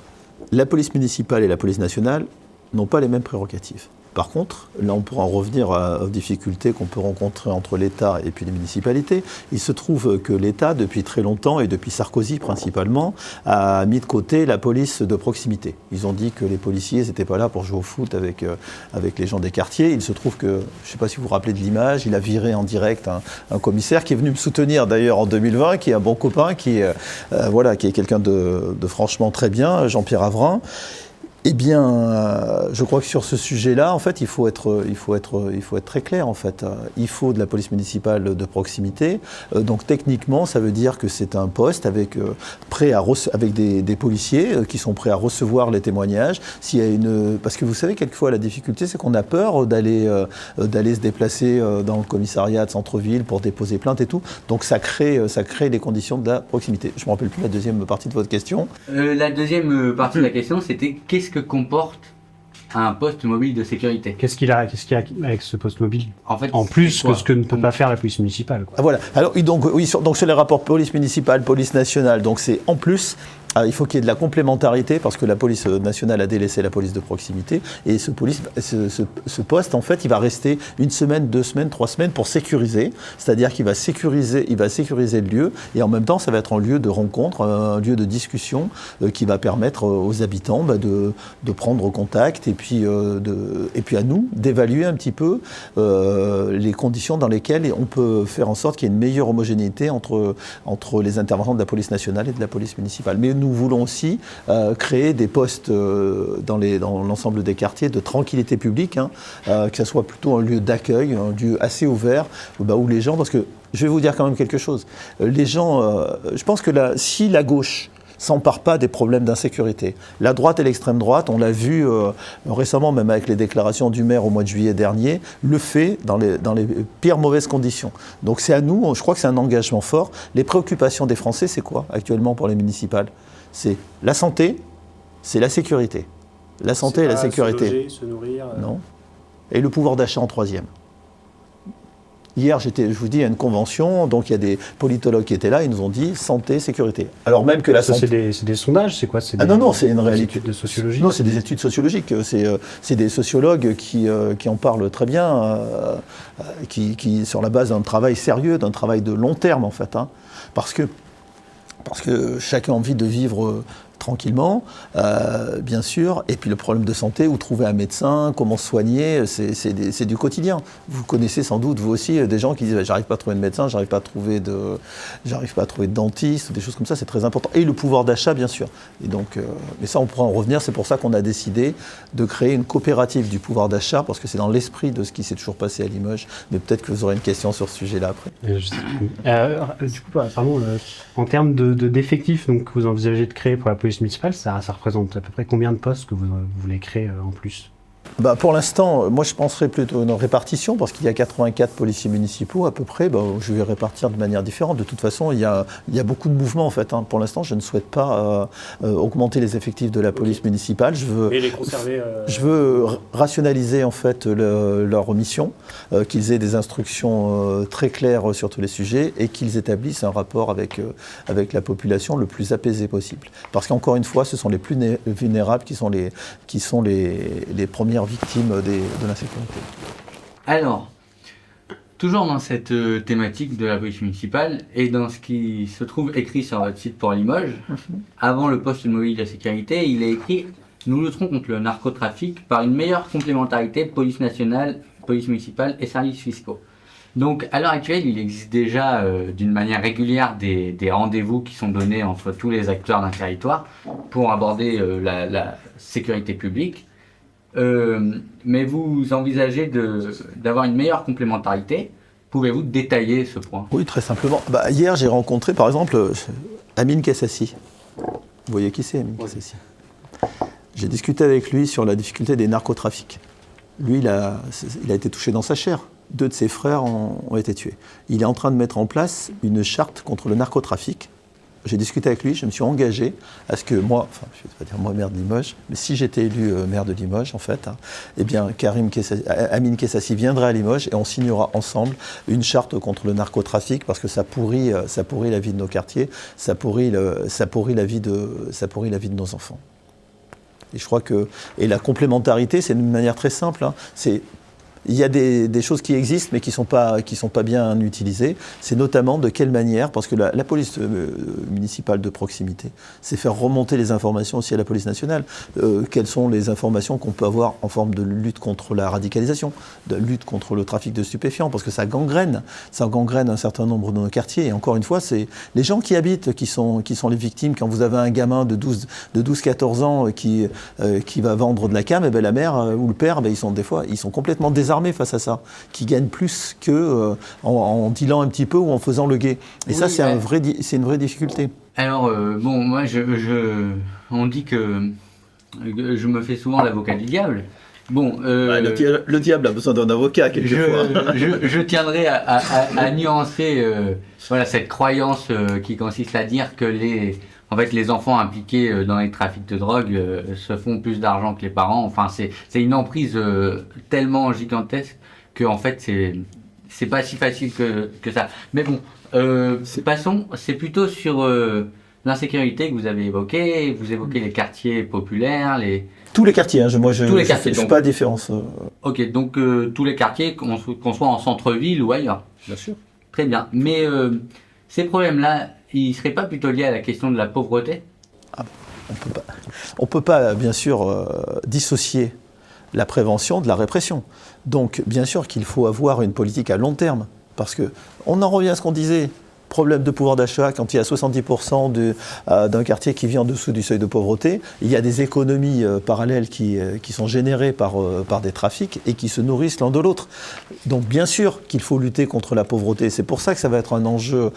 Speaker 1: la police municipale et la police nationale n'ont pas les mêmes prérogatives. Par contre, là on pourra en revenir aux difficultés qu'on peut rencontrer entre l'État et puis les municipalités. Il se trouve que l'État, depuis très longtemps, et depuis Sarkozy principalement, a mis de côté la police de proximité. Ils ont dit que les policiers n'étaient pas là pour jouer au foot avec les gens des quartiers. Il se trouve que, je ne sais pas si vous vous rappelez de l'image, il a viré en direct un commissaire qui est venu me soutenir d'ailleurs en 2020, qui est un bon copain, qui est quelqu'un de franchement très bien, Jean-Pierre Avrin. Eh bien, je crois que sur ce sujet-là, en fait, il faut être très clair. En fait, il faut de la police municipale de proximité. Donc, techniquement, ça veut dire que c'est un poste avec des policiers qui sont prêts à recevoir les témoignages. Parce que vous savez, quelquefois, la difficulté, c'est qu'on a peur d'aller se déplacer dans le commissariat de centre-ville pour déposer plainte et tout. Donc, ça crée les conditions de la proximité. Je ne me rappelle plus la deuxième partie de votre question.
Speaker 3: La deuxième partie de la question, c'était qu'est-ce que comporte un poste mobile de sécurité?
Speaker 5: Qu'est-ce qu'il y a avec ce poste mobile en
Speaker 3: c'est
Speaker 5: plus
Speaker 3: quoi
Speaker 5: que ce que ne peut pas faire la police municipale, quoi.
Speaker 1: Ah, voilà. Alors, donc sur les rapports police municipale, police nationale, donc c'est en plus. Il faut qu'il y ait de la complémentarité parce que la police nationale a délaissé la police de proximité et ce poste, en fait, il va rester 1 semaine, 2 semaines, 3 semaines pour sécuriser. C'est-à-dire qu'il va sécuriser le lieu et en même temps, ça va être un lieu de rencontre, un lieu de discussion qui va permettre aux habitants de prendre contact et puis à nous d'évaluer un petit peu les conditions dans lesquelles on peut faire en sorte qu'il y ait une meilleure homogénéité entre les interventions de la police nationale et de la police municipale. Mais nous voulons aussi créer des postes dans l'ensemble des quartiers de tranquillité publique, que ce soit plutôt un lieu d'accueil, un lieu assez ouvert, où les gens, parce que je vais vous dire quand même quelque chose, les gens, je pense que si la gauche s'empare pas des problèmes d'insécurité. La droite et l'extrême droite, on l'a vu récemment, même avec les déclarations du maire au mois de juillet dernier, le fait dans les pires mauvaises conditions. Donc c'est à nous, je crois que c'est un engagement fort. Les préoccupations des Français, c'est quoi actuellement pour les municipales? C'est la santé, c'est la sécurité. La santé et la sécurité.
Speaker 5: Se loger, se nourrir.
Speaker 1: Non. Et le pouvoir d'achat en 3e. Hier, je vous dis, à une convention, donc il y a des politologues qui étaient là, ils nous ont dit santé, sécurité. Alors même que la santé...
Speaker 5: C'est des sondages, c'est quoi?
Speaker 1: Non, c'est une réalité.
Speaker 5: Études de sociologie?
Speaker 1: Non, c'est des études sociologiques. C'est des sociologues qui en parlent très bien, qui sur la base d'un travail sérieux, d'un travail de long terme en fait. Parce que chacun a envie de vivre tranquillement, bien sûr. Et puis le problème de santé, où trouver un médecin, comment se soigner, c'est du quotidien. Vous connaissez sans doute, vous aussi, des gens qui disent j'arrive pas à trouver de médecin, j'arrive pas à trouver de dentiste, des choses comme ça, c'est très important. Et le pouvoir d'achat, bien sûr. Et donc, mais ça, on pourra en revenir. C'est pour ça qu'on a décidé de créer une coopérative du pouvoir d'achat, parce que c'est dans l'esprit de ce qui s'est toujours passé à Limoges. Mais peut-être que vous aurez une question sur ce sujet-là après.
Speaker 5: Du coup, pardon, en termes d'effectifs que vous envisagez de créer pour la police municipale, ça représente à peu près combien de postes que vous voulez créer en plus?
Speaker 1: Pour l'instant, moi je penserais plutôt à une répartition, parce qu'il y a 84 policiers municipaux à peu près, je vais répartir de manière différente. De toute façon, il y a beaucoup de mouvements en fait. Pour l'instant, je ne souhaite pas augmenter les effectifs de la police municipale.
Speaker 5: Et les conserver
Speaker 1: Je veux rationaliser en fait leur mission, qu'ils aient des instructions très claires sur tous les sujets et qu'ils établissent un rapport avec la population le plus apaisé possible. Parce qu'encore une fois, ce sont les plus vulnérables qui sont les premières victimes de l'insécurité.
Speaker 3: Alors, toujours dans cette thématique de la police municipale et dans ce qui se trouve écrit sur votre site pour Limoges, avant le poste mobile de la sécurité, il est écrit « Nous lutterons contre le narcotrafic par une meilleure complémentarité police nationale, police municipale et services fiscaux ». Donc, à l'heure actuelle, il existe déjà d'une manière régulière des rendez-vous qui sont donnés entre tous les acteurs d'un territoire pour aborder la sécurité publique. Mais vous envisagez d'avoir une meilleure complémentarité. Pouvez-vous détailler ce point?
Speaker 1: Oui, très simplement. Hier, j'ai rencontré, par exemple, Amine Kassassi. Vous voyez qui c'est, Amine Kassassi? J'ai discuté avec lui sur la difficulté des narcotrafics. Lui, il a été touché dans sa chair. 2 de ses frères ont été tués. Il est en train de mettre en place une charte contre le narcotrafic. J'ai discuté avec lui, je me suis engagé à ce que moi, je ne vais pas dire moi maire de Limoges, mais si j'étais élu maire de Limoges, en fait, eh bien Amine Kassassi viendrait à Limoges et on signera ensemble une charte contre le narcotrafic parce que ça pourrit la vie de nos quartiers, ça pourrit la vie de nos enfants. Et je crois que la complémentarité, c'est d'une manière très simple. Il y a des choses qui existent mais qui sont pas bien utilisées. C'est notamment de quelle manière, parce que la police municipale de proximité, c'est faire remonter les informations aussi à la police nationale. Quelles sont les informations qu'on peut avoir en forme de lutte contre la radicalisation, de lutte contre le trafic de stupéfiants, parce que ça gangrène un certain nombre de nos quartiers. Et encore une fois, c'est les gens qui habitent qui sont les victimes. Quand vous avez un gamin de 12-14 ans qui va vendre de la cam, la mère ou le père, ils sont complètement désarmés face à ça, qui gagnent plus que en dealant un petit peu ou en faisant le guet. Et oui, ça, c'est une vraie difficulté.
Speaker 3: Alors, moi, on dit que je me fais souvent l'avocat du diable.
Speaker 1: Le diable a besoin d'un avocat, quelquefois.
Speaker 3: Je tiendrai à nuancer cette croyance qui consiste à dire que les enfants impliqués dans les trafics de drogue se font plus d'argent que les parents. Enfin, c'est une emprise tellement gigantesque que en fait, c'est pas si facile que ça. Mais bon, passons. C'est plutôt sur l'insécurité que vous avez évoqué. Vous évoquez les quartiers populaires,
Speaker 1: tous les quartiers. Je ne fais pas de différence.
Speaker 3: Ok, donc tous les quartiers, qu'on soit en centre-ville ou ailleurs.
Speaker 1: Bien sûr.
Speaker 3: Très bien. Mais ces problèmes-là, ils ne seraient pas plutôt liés à la question de la pauvreté?
Speaker 1: On peut pas, bien sûr, dissocier la prévention de la répression. Donc, bien sûr qu'il faut avoir une politique à long terme, parce qu'on en revient à ce qu'on disait. Problème de pouvoir d'achat, quand il y a 70% d'un quartier qui vit en dessous du seuil de pauvreté, il y a des économies parallèles qui sont générées par des trafics et qui se nourrissent l'un de l'autre. Donc bien sûr qu'il faut lutter contre la pauvreté. C'est pour ça que ça va être un enjeu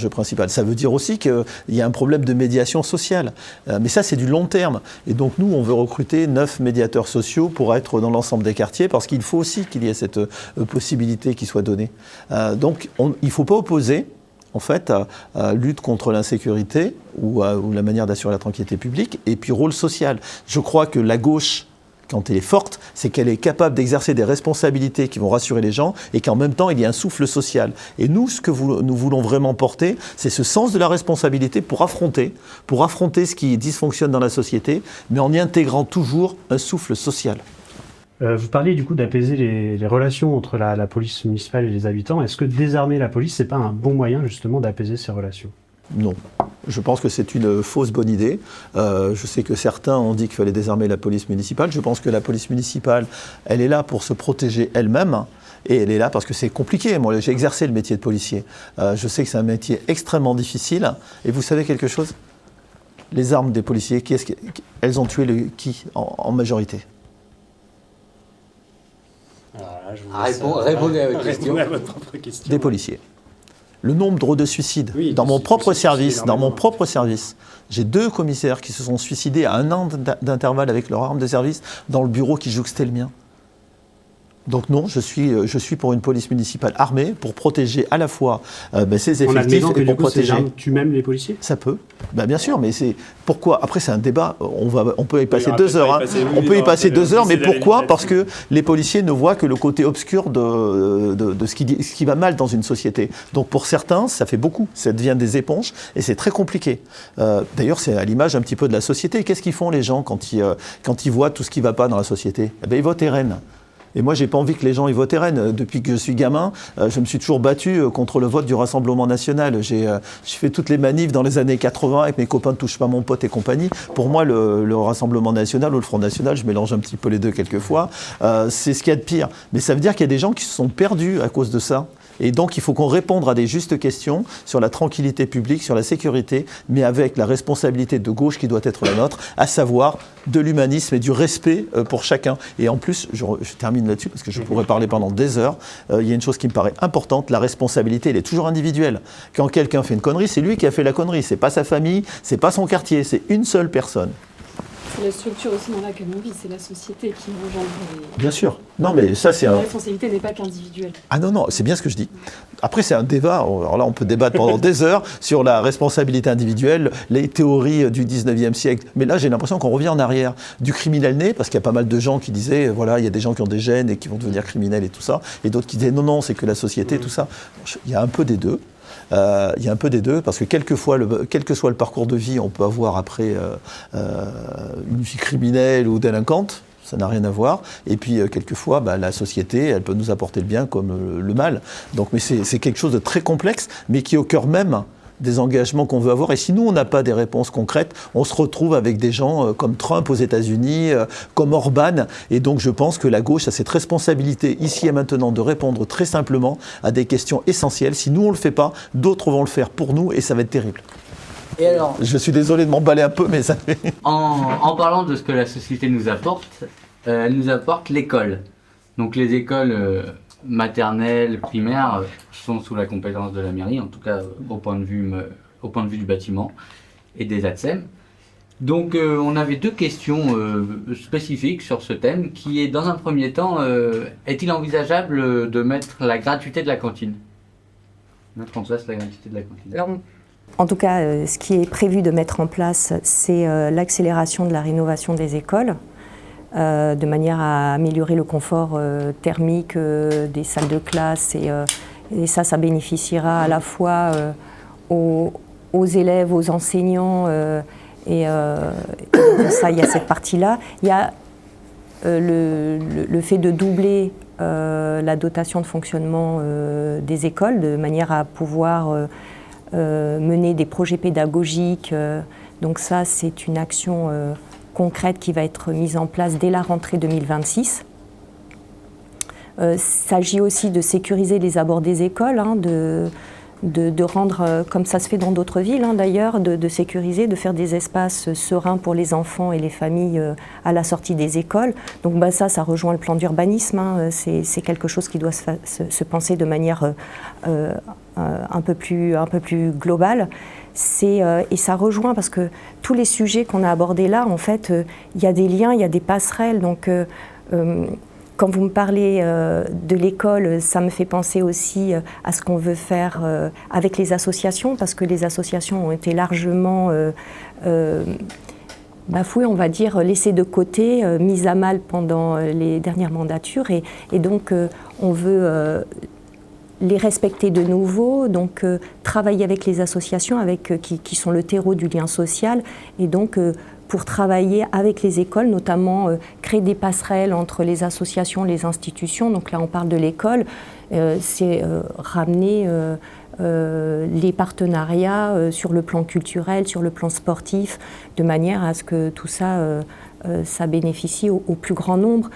Speaker 1: principal. Ça veut dire aussi qu'il y a un problème de médiation sociale. Mais ça, c'est du long terme. Et donc nous, on veut recruter 9 médiateurs sociaux pour être dans l'ensemble des quartiers, parce qu'il faut aussi qu'il y ait cette possibilité qui soit donnée. Donc il ne faut pas opposer en fait, lutte contre l'insécurité ou la manière d'assurer la tranquillité publique, et puis rôle social. Je crois que la gauche, quand elle est forte, c'est qu'elle est capable d'exercer des responsabilités qui vont rassurer les gens, et qu'en même temps, il y a un souffle social. Et nous, ce que nous voulons vraiment porter, c'est ce sens de la responsabilité pour affronter ce qui dysfonctionne dans la société, mais en y intégrant toujours un souffle social.
Speaker 5: Vous parliez du coup d'apaiser les relations entre la police municipale et les habitants. Est-ce que désarmer la police, c'est pas un bon moyen justement d'apaiser ces relations?
Speaker 1: Non. Je pense que c'est une fausse bonne idée. Je sais que certains ont dit qu'il fallait désarmer la police municipale. Je pense que la police municipale, elle est là pour se protéger elle-même. Et elle est là parce que c'est compliqué. Moi, j'ai exercé le métier de policier. Je sais que c'est un métier extrêmement difficile. Et vous savez quelque chose? Les armes des policiers, elles ont tué qui en majorité?
Speaker 3: Répondez à votre question.
Speaker 5: Répondez à votre propre question.
Speaker 1: Des policiers. Le nombre de suicides dans mon propre service, j'ai 2 commissaires qui se sont suicidés à 1 an d'intervalle avec leur arme de service dans le bureau qui jouxtait le mien. Donc non, je suis pour une police municipale armée pour protéger à la fois ses effectifs et pour protéger.
Speaker 5: Tu m'aimes les policiers ?
Speaker 1: Ça peut, bien sûr, mais c'est pourquoi. Après, c'est un débat. On peut y passer 2 heures. On peut y passer 2 heures, mais pourquoi ? Parce que les policiers ne voient que le côté obscur de ce qui va mal dans une société. Donc pour certains, ça fait beaucoup. Ça devient des éponges et c'est très compliqué. D'ailleurs, c'est à l'image un petit peu de la société. Qu'est-ce qu'ils font les gens quand ils voient tout ce qui ne va pas dans la société ? Ils votent RN. Et moi, j'ai pas envie que les gens y votent RN. Depuis que je suis gamin, je me suis toujours battu contre le vote du Rassemblement national. J'ai fait toutes les manifs dans les années 80 avec mes copains de Touche pas mon pote et compagnie. Pour moi, le Rassemblement national ou le Front national, je mélange un petit peu les deux quelquefois, c'est ce qu'il y a de pire. Mais ça veut dire qu'il y a des gens qui se sont perdus à cause de ça. Et donc, il faut qu'on réponde à des justes questions sur la tranquillité publique, sur la sécurité, mais avec la responsabilité de gauche qui doit être la nôtre, à savoir de l'humanisme et du respect pour chacun. Et en plus, je termine là-dessus parce que je pourrais parler pendant des heures, il y a une chose qui me paraît importante, la responsabilité, elle est toujours individuelle. Quand quelqu'un fait une connerie, c'est lui qui a fait la connerie, c'est pas sa famille, c'est pas son quartier, c'est une seule personne.
Speaker 6: C'est la structure aussi dans laquelle on vit, c'est la société qui engendre les...
Speaker 1: Bien sûr. Non, mais ça, c'est
Speaker 6: La responsabilité n'est pas qu'individuelle.
Speaker 1: Ah non, c'est bien ce que je dis. Après, c'est un débat. Alors là, on peut débattre pendant des heures sur la responsabilité individuelle, les théories du 19e siècle. Mais là, j'ai l'impression qu'on revient en arrière. Du criminel né, parce qu'il y a pas mal de gens qui disaient, voilà, il y a des gens qui ont des gènes et qui vont devenir criminels et tout ça. Et d'autres qui disaient, non, c'est que la société, tout ça. Il y a un peu des deux. Parce que quel que soit le parcours de vie, on peut avoir après une vie criminelle ou délinquante, ça n'a rien à voir. Et puis quelquefois, la société, elle peut nous apporter le bien comme le mal. Donc, mais c'est quelque chose de très complexe, mais qui est au cœur même des engagements qu'on veut avoir. Et si nous, on n'a pas des réponses concrètes, on se retrouve avec des gens comme Trump aux États-Unis, comme Orban. Et donc, je pense que la gauche a cette responsabilité, ici et maintenant, de répondre très simplement à des questions essentielles. Si nous, on ne le fait pas, d'autres vont le faire pour nous et ça va être terrible.
Speaker 3: Et alors,
Speaker 1: je suis désolé de m'emballer un peu, mais ça fait...
Speaker 3: En parlant de ce que la société nous apporte, elle nous apporte l'école. Donc les écoles maternelles, primaires, sont sous la compétence de la mairie, en tout cas au point de vue du bâtiment et des ATSEM. Donc on avait 2 questions spécifiques sur ce thème, qui est, dans un premier temps, est-il envisageable de mettre la gratuité de la cantine ? Mettre en place la gratuité de la cantine.
Speaker 2: Alors, en tout cas, ce qui est prévu de mettre en place, c'est l'accélération de la rénovation des écoles, de manière à améliorer le confort thermique des salles de classe. Et ça bénéficiera à la fois aux élèves, aux enseignants. Et ça, il y a cette partie-là. Il y a le fait de doubler la dotation de fonctionnement des écoles, de manière à pouvoir mener des projets pédagogiques. Donc ça, c'est une action concrète qui va être mise en place dès la rentrée 2026. Il s'agit aussi de sécuriser les abords des écoles, de rendre, comme ça se fait dans d'autres villes d'ailleurs, de sécuriser, de faire des espaces sereins pour les enfants et les familles à la sortie des écoles. Donc ça rejoint le plan d'urbanisme, c'est quelque chose qui doit se penser de manière un peu plus globale. Et ça rejoint, parce que tous les sujets qu'on a abordés là, en fait, il y a des liens, il y a des passerelles. Donc, quand vous me parlez de l'école, ça me fait penser aussi à ce qu'on veut faire avec les associations, parce que les associations ont été largement bafouées, on va dire, laissées de côté, mises à mal pendant les dernières mandatures. Et donc, on veut les respecter de nouveau, donc travailler avec les associations qui sont le terreau du lien social, et donc pour travailler avec les écoles, notamment créer des passerelles entre les associations, les institutions. Donc là, on parle de l'école, c'est ramener les partenariats sur le plan culturel, sur le plan sportif, de manière à ce que tout ça, ça bénéficie au plus grand nombre.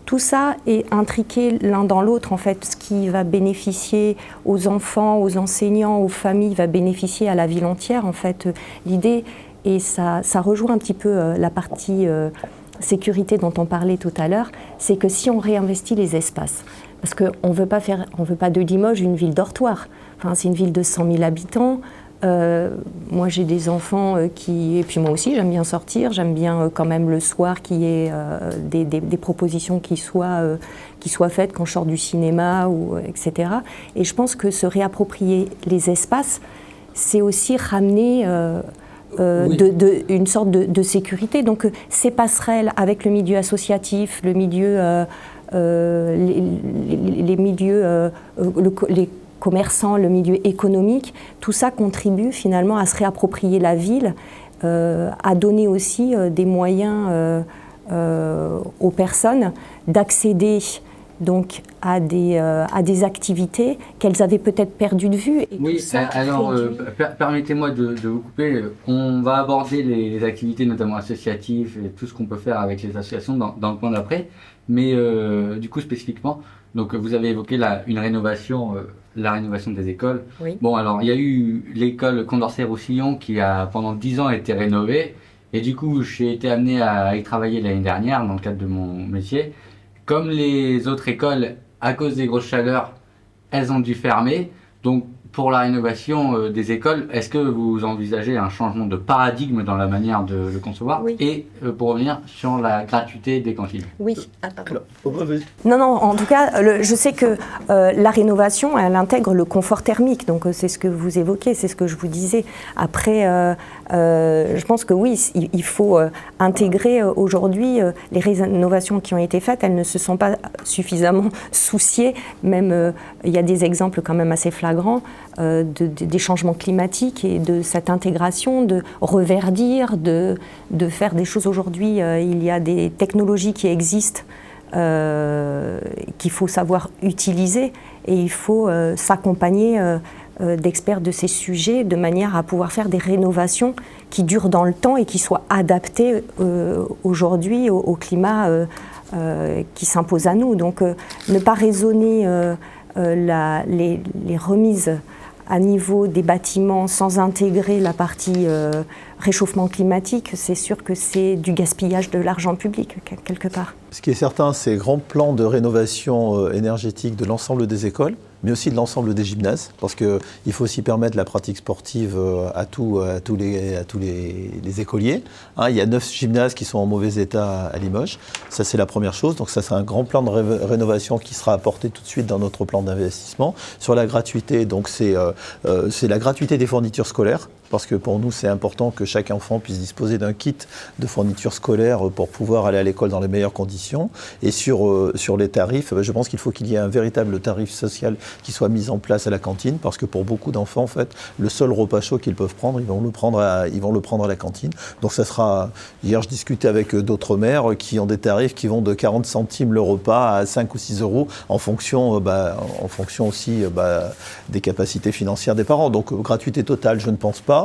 Speaker 2: Tout ça est intriqué l'un dans l'autre, en fait. Ce qui va bénéficier aux enfants, aux enseignants, aux familles, va bénéficier à la ville entière, en fait. L'idée, et ça rejoint un petit peu la partie sécurité dont on parlait tout à l'heure, c'est que si on réinvestit les espaces, parce qu'on ne veut pas de Limoges une ville dortoir. Enfin, c'est une ville de 100 000 habitants. Moi, j'ai des enfants et puis moi aussi, j'aime bien sortir, j'aime bien quand même le soir qu'il y ait des propositions qui soient faites quand je sors du cinéma, etc. Et je pense que se réapproprier les espaces, c'est aussi ramener une sorte de sécurité. Donc, ces passerelles avec le milieu associatif, le milieu, les milieux, les commerçants, le milieu économique, tout ça contribue finalement à se réapproprier la ville, à donner aussi des moyens aux personnes d'accéder donc à des activités qu'elles avaient peut-être perdues de vue. Et
Speaker 3: oui,
Speaker 2: tout ça
Speaker 3: alors permettez-moi de vous couper. On va aborder les activités notamment associatives et tout ce qu'on peut faire avec les associations dans le point d'après. Mais du coup spécifiquement, donc vous avez évoqué la rénovation des écoles.
Speaker 2: Oui.
Speaker 3: Bon, alors il y a eu l'école Condorcet-Roussillon qui a pendant 10 ans été rénovée. Et du coup, j'ai été amené à y travailler l'année dernière dans le cadre de mon métier. Comme les autres écoles, à cause des grosses chaleurs, elles ont dû fermer. Donc, pour la rénovation des écoles, est-ce que vous envisagez un changement de paradigme dans la manière de le concevoir?
Speaker 2: Oui.
Speaker 3: Et pour revenir sur la gratuité des cantines.
Speaker 2: Oui.
Speaker 1: Non,
Speaker 2: Non, en tout cas, je sais que la rénovation, elle intègre le confort thermique. Donc, c'est ce que vous évoquez, c'est ce que je vous disais. Après, je pense que oui, il faut intégrer aujourd'hui les rénovations qui ont été faites. Elles ne se sont pas suffisamment souciées. Même, il y a des exemples quand même assez flagrants des changements climatiques et de cette intégration, de reverdir, de faire des choses aujourd'hui. Il y a des technologies qui existent qu'il faut savoir utiliser et il faut s'accompagner d'experts de ces sujets de manière à pouvoir faire des rénovations qui durent dans le temps et qui soient adaptées aujourd'hui au climat qui s'impose à nous. Donc ne pas raisonner les remises à niveau des bâtiments sans intégrer la partie réchauffement climatique, c'est sûr que c'est du gaspillage de l'argent public, quelque part.
Speaker 1: Ce qui est certain, c'est grands plans de rénovation énergétique de l'ensemble des écoles, mais aussi de l'ensemble des gymnases, parce qu'il faut aussi permettre la pratique sportive à tous les écoliers. Il y a 9 gymnases qui sont en mauvais état à Limoges. Ça, c'est la première chose. Donc ça, c'est un grand plan de rénovation qui sera apporté tout de suite dans notre plan d'investissement. Sur la gratuité, donc c'est la gratuité des fournitures scolaires, parce que pour nous, c'est important que chaque enfant puisse disposer d'un kit de fournitures scolaires pour pouvoir aller à l'école dans les meilleures conditions. Et sur les tarifs, je pense qu'il faut qu'il y ait un véritable tarif social qui soit mis en place à la cantine, parce que pour beaucoup d'enfants, en fait, le seul repas chaud qu'ils peuvent prendre, ils vont le prendre à la cantine. Donc ça sera... Hier, je discutais avec d'autres mères qui ont des tarifs qui vont de 40 centimes le repas à 5 ou 6 euros en fonction aussi des capacités financières des parents. Donc gratuité totale, je ne pense pas.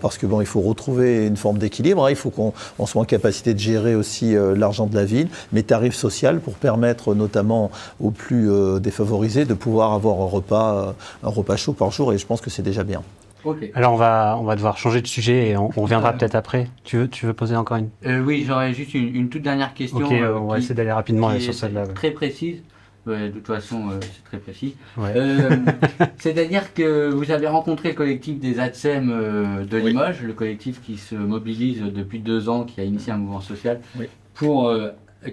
Speaker 1: Parce que il faut retrouver une forme d'équilibre. Il faut qu'on soit en capacité de gérer aussi l'argent de la ville, mais tarif social pour permettre notamment aux plus défavorisés de pouvoir avoir un repas chaud par jour. Et je pense que c'est déjà bien.
Speaker 3: Okay.
Speaker 5: Alors on va devoir changer de sujet et on reviendra peut-être après. Tu veux poser encore une?
Speaker 3: Oui, j'aurais juste une toute dernière question.
Speaker 5: Ok, on va essayer d'aller rapidement sur celle-là. Ouais.
Speaker 3: Très précise. De toute façon, c'est très précis.
Speaker 5: Ouais.
Speaker 3: C'est-à-dire que vous avez rencontré le collectif des ATSEM de Limoges, le collectif qui se mobilise depuis 2 ans, qui a initié un mouvement social pour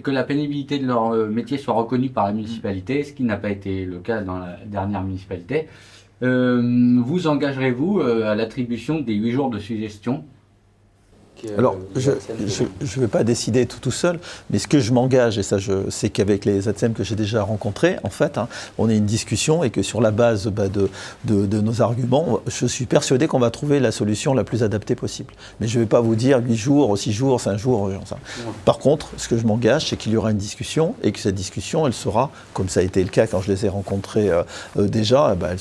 Speaker 3: que la pénibilité de leur métier soit reconnue par la municipalité, ce qui n'a pas été le cas dans la dernière municipalité. Vous engagerez-vous à l'attribution des 8 jours de suggestion?
Speaker 1: Alors, je ne vais pas décider tout seul, mais ce que je m'engage, et ça, c'est qu'avec les ATSEM que j'ai déjà rencontrés, en fait, on a une discussion et que sur la base de nos arguments, je suis persuadé qu'on va trouver la solution la plus adaptée possible. Mais je ne vais pas vous dire 8 jours, 6 jours, 5 jours. Par contre, ce que je m'engage, c'est qu'il y aura une discussion et que cette discussion, elle sera, comme ça a été le cas quand je les ai rencontrés déjà, elle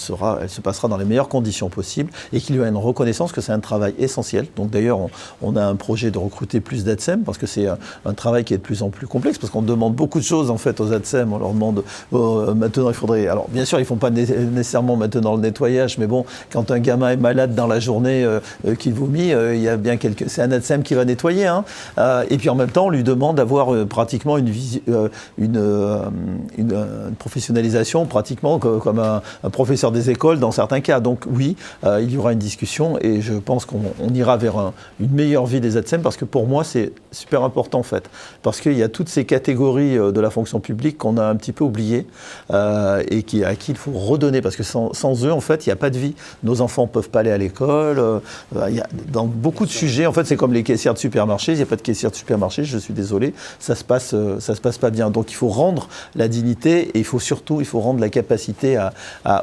Speaker 1: se passera dans les meilleures conditions possibles et qu'il y aura une reconnaissance que c'est un travail essentiel. Donc d'ailleurs, on a a un projet de recruter plus d'ATSEM, parce que c'est un travail qui est de plus en plus complexe, parce qu'on demande beaucoup de choses en fait aux ATSEM. On leur demande maintenant il faudrait... Alors bien sûr, ils ne font pas nécessairement maintenant le nettoyage, mais bon, quand un gamin est malade dans la journée qu'il vomit, il y a bien c'est un ATSEM qui va nettoyer. Hein. Et puis en même temps, on lui demande d'avoir pratiquement une professionnalisation, pratiquement comme un professeur des écoles dans certains cas. Donc oui, il y aura une discussion et je pense qu'on ira vers une meilleure vie des ATSEM, parce que pour moi, c'est super important en fait. Parce qu'il y a toutes ces catégories de la fonction publique qu'on a un petit peu oubliées et à qui il faut redonner, parce que sans eux, en fait, il n'y a pas de vie. Nos enfants ne peuvent pas aller à l'école. Dans beaucoup de sujets, en fait, c'est comme les caissières de supermarché. Il n'y a pas de caissière de supermarché, je suis désolé, ça se passe pas bien. Donc il faut rendre la dignité et il faut rendre la capacité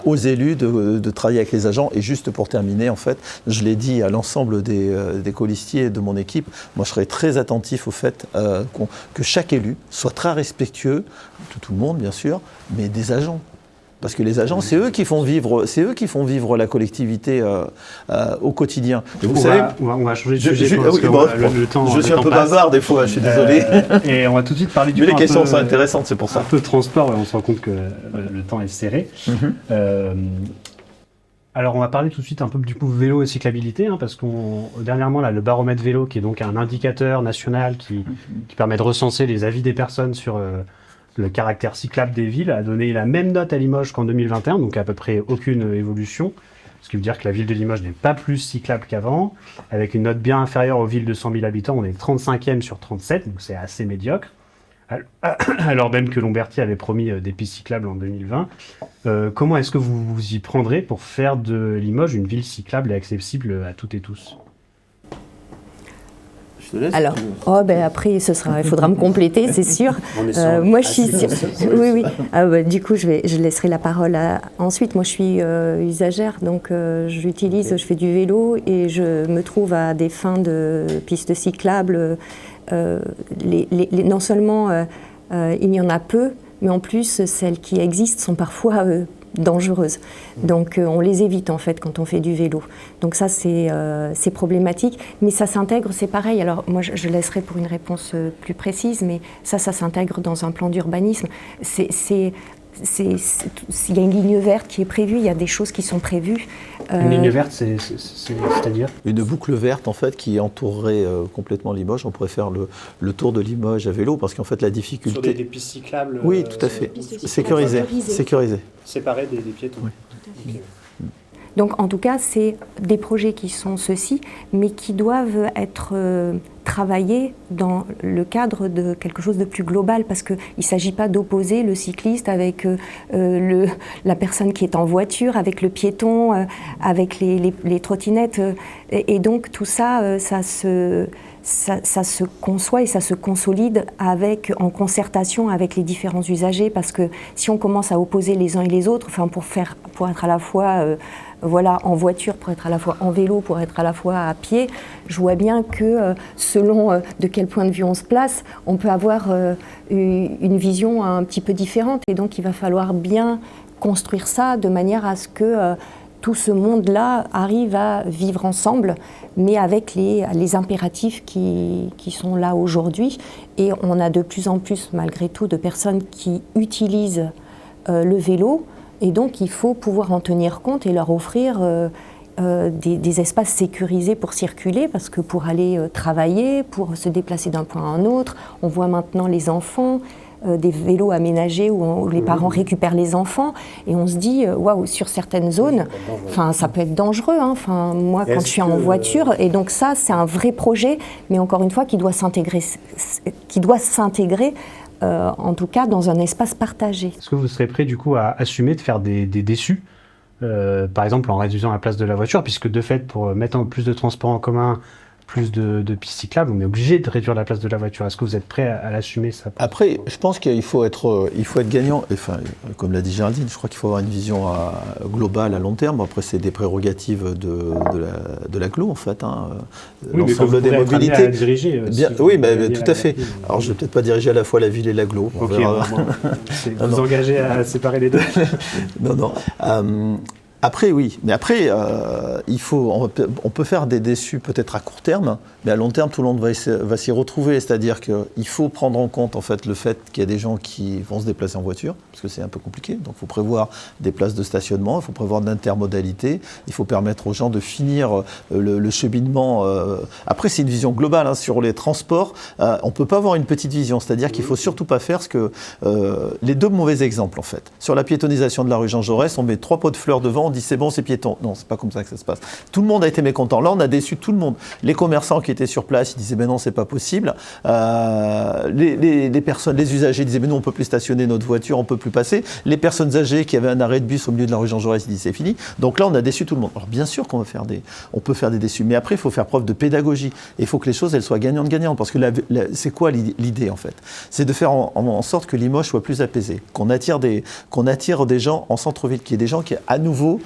Speaker 1: aux élus de travailler avec les agents. Et juste pour terminer, en fait, je l'ai dit à l'ensemble des colistiers de mon équipe, moi je serai très attentif au fait que chaque élu soit très respectueux de tout le monde, bien sûr, mais des agents. Parce que les agents, c'est eux qui font vivre la collectivité au quotidien. Et vous savez,
Speaker 5: on va changer de sujet parce que le temps.
Speaker 1: Je suis un peu bavard des fois, je suis désolé.
Speaker 5: Et on va tout de suite parler du.
Speaker 1: Mais les questions sont intéressantes, c'est pour ça.
Speaker 5: Un peu de transport, on se rend compte que le temps est serré. Alors on va parler tout de suite un peu du coup vélo et cyclabilité, hein, parce qu'on dernièrement là, le baromètre vélo, qui est donc un indicateur national qui permet de recenser les avis des personnes sur le caractère cyclable des villes, a donné la même note à Limoges qu'en 2021, donc à peu près aucune évolution, ce qui veut dire que la ville de Limoges n'est pas plus cyclable qu'avant, avec une note bien inférieure aux villes de 100 000 habitants, on est 35e sur 37, donc c'est assez médiocre, alors même que Lomberty avait promis des pistes cyclables en 2020. Comment est-ce que vous vous y prendrez pour faire de Limoges une ville cyclable et accessible à toutes et tous ?
Speaker 2: Alors, après, il faudra me compléter, c'est sûr. Moi, je suis. Oui. Du coup, je laisserai la parole ensuite. Moi, je suis usagère, donc je fais du vélo et je me trouve à des fins de pistes cyclables. Non seulement il y en a peu, mais en plus, celles qui existent sont parfois dangereuses. Donc on les évite en fait quand on fait du vélo. Donc ça c'est problématique, mais ça s'intègre, c'est pareil. Alors moi je laisserai pour une réponse plus précise, mais ça s'intègre dans un plan d'urbanisme. Il y a une ligne verte qui est prévue, il y a des choses qui sont prévues.
Speaker 5: Une ligne verte, c'est-à-dire ?
Speaker 1: Une boucle verte en fait qui entourerait complètement Limoges. On pourrait faire le tour de Limoges à vélo, parce qu'en fait la difficulté...
Speaker 5: Sur des pistes cyclables.
Speaker 1: Oui, tout à fait. Sécurisées.
Speaker 5: Séparées des piétons.
Speaker 1: Oui.
Speaker 2: Okay. Donc en tout cas, c'est des projets qui sont ceux-ci, mais qui doivent être travaillés dans le cadre de quelque chose de plus global, parce qu'il ne s'agit pas d'opposer le cycliste avec la personne qui est en voiture, avec le piéton, avec les trottinettes. Et donc tout ça, ça se conçoit et ça se consolide en concertation avec les différents usagers, parce que si on commence à opposer les uns et les autres, pour être à la fois en voiture, pour être à la fois en vélo, pour être à la fois à pied, je vois bien que selon de quel point de vue on se place, on peut avoir une vision un petit peu différente, et donc il va falloir bien construire ça de manière à ce que tout ce monde-là arrive à vivre ensemble, mais avec les impératifs qui sont là aujourd'hui. Et on a de plus en plus, malgré tout, de personnes qui utilisent le vélo, et donc il faut pouvoir en tenir compte et leur offrir des espaces sécurisés pour circuler, parce que pour aller travailler, pour se déplacer d'un point à un autre, on voit maintenant les enfants, des vélos aménagés où les parents récupèrent les enfants, et on se dit waouh, sur certaines zones, ça peut être dangereux. Moi, quand je suis en voiture, et donc ça, c'est un vrai projet, mais encore une fois, qui doit s'intégrer, en tout cas, dans un espace partagé.
Speaker 5: Est-ce que vous serez prêt du coup à assumer de faire des déçus, par exemple en réduisant la place de la voiture, puisque de fait, pour mettre plus de transports en commun, plus de pistes cyclables, on est obligé de réduire la place de la voiture. Est-ce que vous êtes prêt à l'assumer, ça ?
Speaker 1: Après, je pense qu'il faut être gagnant. Enfin, comme l'a dit Géraldine, je crois qu'il faut avoir une vision globale à long terme. Après, c'est des prérogatives de l'agglo, en fait.
Speaker 5: L'ensemble des mobilités. À diriger,
Speaker 1: tout à fait. Alors, je ne vais peut-être pas diriger à la fois la ville et l'agglo.
Speaker 5: Vous engagez à séparer les deux.
Speaker 1: Non. Après, oui. Mais après, on peut faire des déçus peut-être à court terme, mais à long terme, tout le monde va s'y retrouver. C'est-à-dire qu'il faut prendre en compte en fait, le fait qu'il y a des gens qui vont se déplacer en voiture, parce que c'est un peu compliqué. Donc il faut prévoir des places de stationnement, il faut prévoir de l'intermodalité, il faut permettre aux gens de finir le cheminement. Après, c'est une vision globale. Hein, sur les transports, on ne peut pas avoir une petite vision. C'est-à-dire qu'il ne faut surtout pas faire les deux mauvais exemples, en fait. Sur la piétonisation de la rue Jean Jaurès, on met 3 pots de fleurs devant, on dit c'est bon, c'est piéton. Non, c'est pas comme ça que ça se passe. Tout le monde a été mécontent. Là, on a déçu tout le monde. Les commerçants qui étaient sur place, ils disaient mais non, c'est pas possible. Les personnes, les usagers disaient mais non, on peut plus stationner notre voiture, on peut plus passer. Les personnes âgées qui avaient un arrêt de bus au milieu de la rue Jean Jaurès, ils disaient c'est fini. Donc là, on a déçu tout le monde. Alors bien sûr qu'on on peut faire des déçus, mais après, il faut faire preuve de pédagogie. Et il faut que les choses, elles soient gagnantes-gagnantes. Parce que c'est quoi l'idée, en fait? C'est de faire en sorte que Limoges soit plus apaisé, qu'on attire des gens en centre-ville, qu'il y ait des gens qui aient à nouveau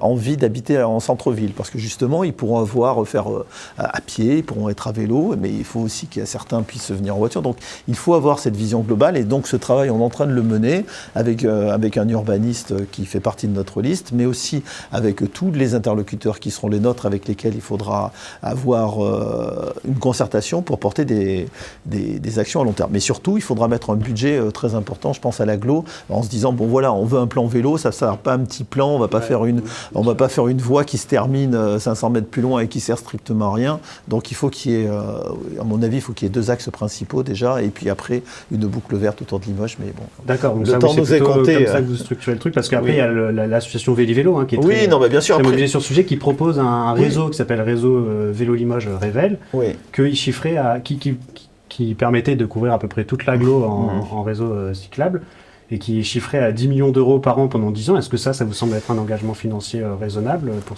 Speaker 1: envie d'habiter en centre-ville. Parce que justement, ils pourront faire à pied, ils pourront être à vélo, mais il faut aussi que certains puissent venir en voiture. Donc, il faut avoir cette vision globale. Et donc, ce travail, on est en train de le mener avec un urbaniste qui fait partie de notre liste, mais aussi avec tous les interlocuteurs qui seront les nôtres, avec lesquels il faudra avoir une concertation pour porter des actions à long terme. Mais surtout, il faudra mettre un budget très important, je pense à l'agglo, en se disant, bon voilà, on veut un plan vélo, ça ne sert pas un petit plan, on ne va pas faire une voie qui se termine 500 mètres plus loin et qui ne sert strictement à rien. Donc il faut qu'il y ait, à mon avis, il faut qu'il y ait 2 axes principaux déjà, et puis après, une boucle verte autour de Limoges. Mais bon,
Speaker 5: d'accord, donc
Speaker 1: le temps nous est compté.
Speaker 5: Comme ça que vous structurez le truc, parce qu'après, il y a l'association Véli-Vélo, hein, qui est très,
Speaker 1: bien sûr,
Speaker 5: très mobilisée sur le sujet, qui propose un réseau qui s'appelle Réseau Vélo Limoges Révèle, qu'il chiffrait qui permettait de couvrir à peu près toute l'agglo en réseau cyclable, et qui est chiffré à 10 millions d'euros par an pendant 10 ans. Est-ce que ça vous semble être un engagement financier raisonnable pour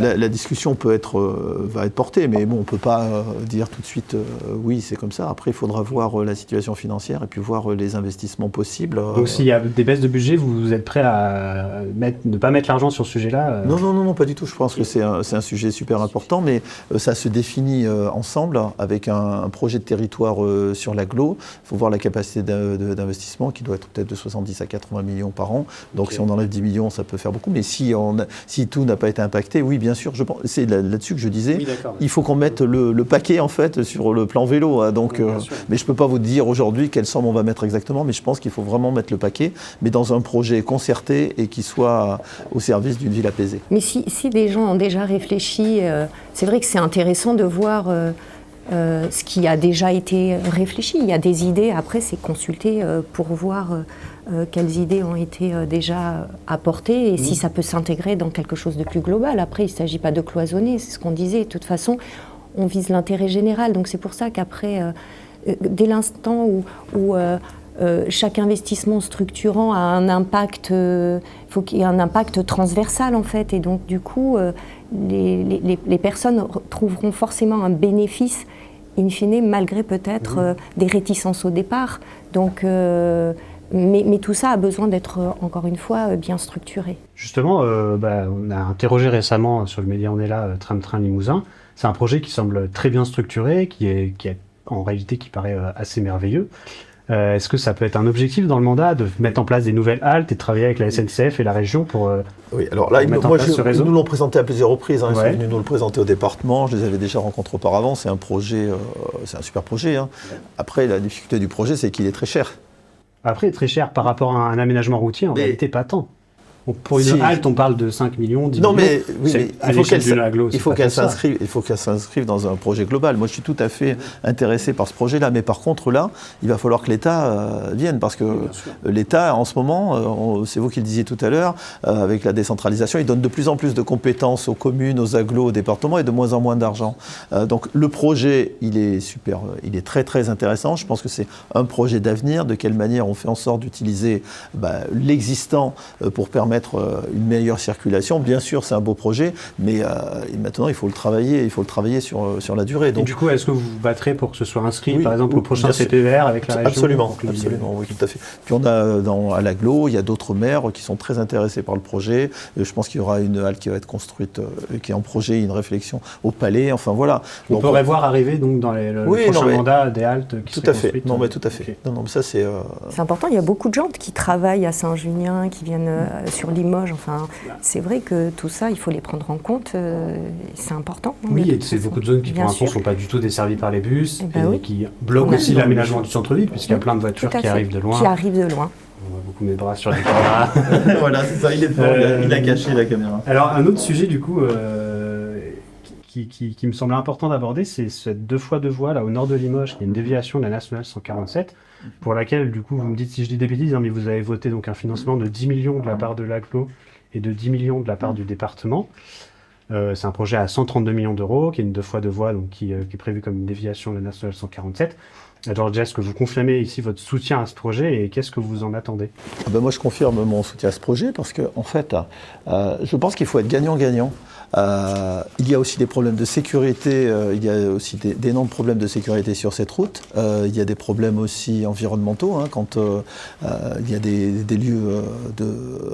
Speaker 1: la discussion va être portée, mais bon, on ne peut pas dire tout de suite oui, c'est comme ça. Après, il faudra voir la situation financière et puis voir les investissements possibles.
Speaker 5: Donc s'il y a des baisses de budget, vous êtes prêt à ne pas mettre l'argent sur ce sujet-là
Speaker 1: Non, pas du tout. Je pense que c'est un sujet super important, mais ça se définit ensemble avec un projet de territoire sur l'agglo. Il faut voir la capacité d'investissement qui doit être peut-être de 70 à 80 millions par an. Donc si on enlève 10 millions, ça peut faire beaucoup. Mais si tout n'a pas été impacté, oui, bien sûr, c'est là-dessus que je disais, il faut qu'on mette le paquet en fait sur le plan vélo. Hein, donc, mais je ne peux pas vous dire aujourd'hui quelle somme on va mettre exactement, mais je pense qu'il faut vraiment mettre le paquet, mais dans un projet concerté et qui soit au service d'une ville apaisée.
Speaker 2: Mais si des gens ont déjà réfléchi, c'est vrai que c'est intéressant de voir ce qui a déjà été réfléchi. Il y a des idées, après c'est consulter pour voir quelles idées ont été déjà apportées et si ça peut s'intégrer dans quelque chose de plus global. Après, il ne s'agit pas de cloisonner, c'est ce qu'on disait. De toute façon, on vise l'intérêt général. Donc c'est pour ça qu'après, dès l'instant où chaque investissement structurant a un impact, il faut qu'il y ait un impact transversal en fait. Et donc du coup, les personnes trouveront forcément un bénéfice in fine, malgré peut-être des réticences au départ. Donc, mais tout ça a besoin d'être, encore une fois, bien structuré.
Speaker 5: Justement, on a interrogé récemment sur le média On est là, Tram Train Limousin. C'est un projet qui semble très bien structuré, qui est en réalité qui paraît assez merveilleux. Est-ce que ça peut être un objectif dans le mandat de mettre en place des nouvelles haltes et de travailler avec la SNCF et la région pour
Speaker 1: oui, alors là, ils nous l'ont présenté à plusieurs reprises. Hein. Ils sont venus nous le présenter au département. Je les avais déjà rencontrés auparavant. C'est un projet, c'est un super projet. Hein. Après, la difficulté du projet, c'est qu'il est très cher.
Speaker 5: Après, très cher par rapport à un aménagement routier, en réalité, pas tant. Pour une halte, on parle de 5 millions, 10 millions.
Speaker 1: Non, mais il faut qu'elle s'inscrive dans un projet global. Moi, je suis tout à fait intéressé par ce projet-là. Mais par contre, là, il va falloir que l'État vienne. Parce que l'État, en ce moment, c'est vous qui le disiez tout à l'heure, avec la décentralisation, il donne de plus en plus de compétences aux communes, aux agglos, aux départements et de moins en moins d'argent. Donc, le projet, il est super, il est très, très intéressant. Je pense que c'est un projet d'avenir. De quelle manière on fait en sorte d'utiliser l'existant pour permettre une meilleure circulation. Bien sûr, c'est un beau projet, mais maintenant, il faut le travailler sur la durée. Donc,
Speaker 5: et du coup, est-ce que vous vous battrez pour que ce soit inscrit, par exemple, au prochain CPER avec la région?
Speaker 1: Absolument, oui, tout à fait. Puis on a à l'agglo, il y a d'autres maires qui sont très intéressés par le projet. Je pense qu'il y aura une halte qui va être construite, qui est en projet, une réflexion au palais, enfin voilà.
Speaker 5: On pourrait voir arriver donc dans le prochain mandat des haltes qui seraient construites.
Speaker 1: Tout à fait. Non, mais ça c'est...
Speaker 2: C'est important, il y a beaucoup de gens qui travaillent à Saint-Junien, qui viennent sur sur Limoges. Enfin, c'est vrai que tout ça, il faut les prendre en compte. C'est important.
Speaker 5: Oui, et c'est beaucoup de zones qui pour l'instant ne sont pas du tout desservies par les bus et qui bloquent aussi l'aménagement du centre-ville puisqu'il y a plein de voitures qui arrivent de loin.
Speaker 2: Qui arrivent de loin.
Speaker 5: On voit beaucoup mes bras sur les caméras.
Speaker 1: Voilà, c'est ça, il est fort, il a caché la caméra.
Speaker 5: Alors un autre sujet du coup qui me semble important d'aborder, c'est cette 2x2 voies là au nord de Limoges, qui est une déviation de la nationale 147, pour laquelle du coup vous me dites si je dis des bêtises, hein, mais vous avez voté donc un financement de 10 millions de la part de l'AGLO et de 10 millions de la part du département. C'est un projet à 132 millions d'euros, qui est une 2x2 voies, donc qui est prévu comme une déviation de la nationale 147. Alors déjà, est-ce que vous confirmez ici votre soutien à ce projet et qu'est-ce que vous en attendez ?
Speaker 1: Moi, je confirme mon soutien à ce projet parce que, en fait, je pense qu'il faut être gagnant-gagnant. Il y a aussi des problèmes de sécurité, il y a aussi d'énormes problèmes de sécurité sur cette route. Il y a des problèmes aussi environnementaux, hein, quand il y a des lieux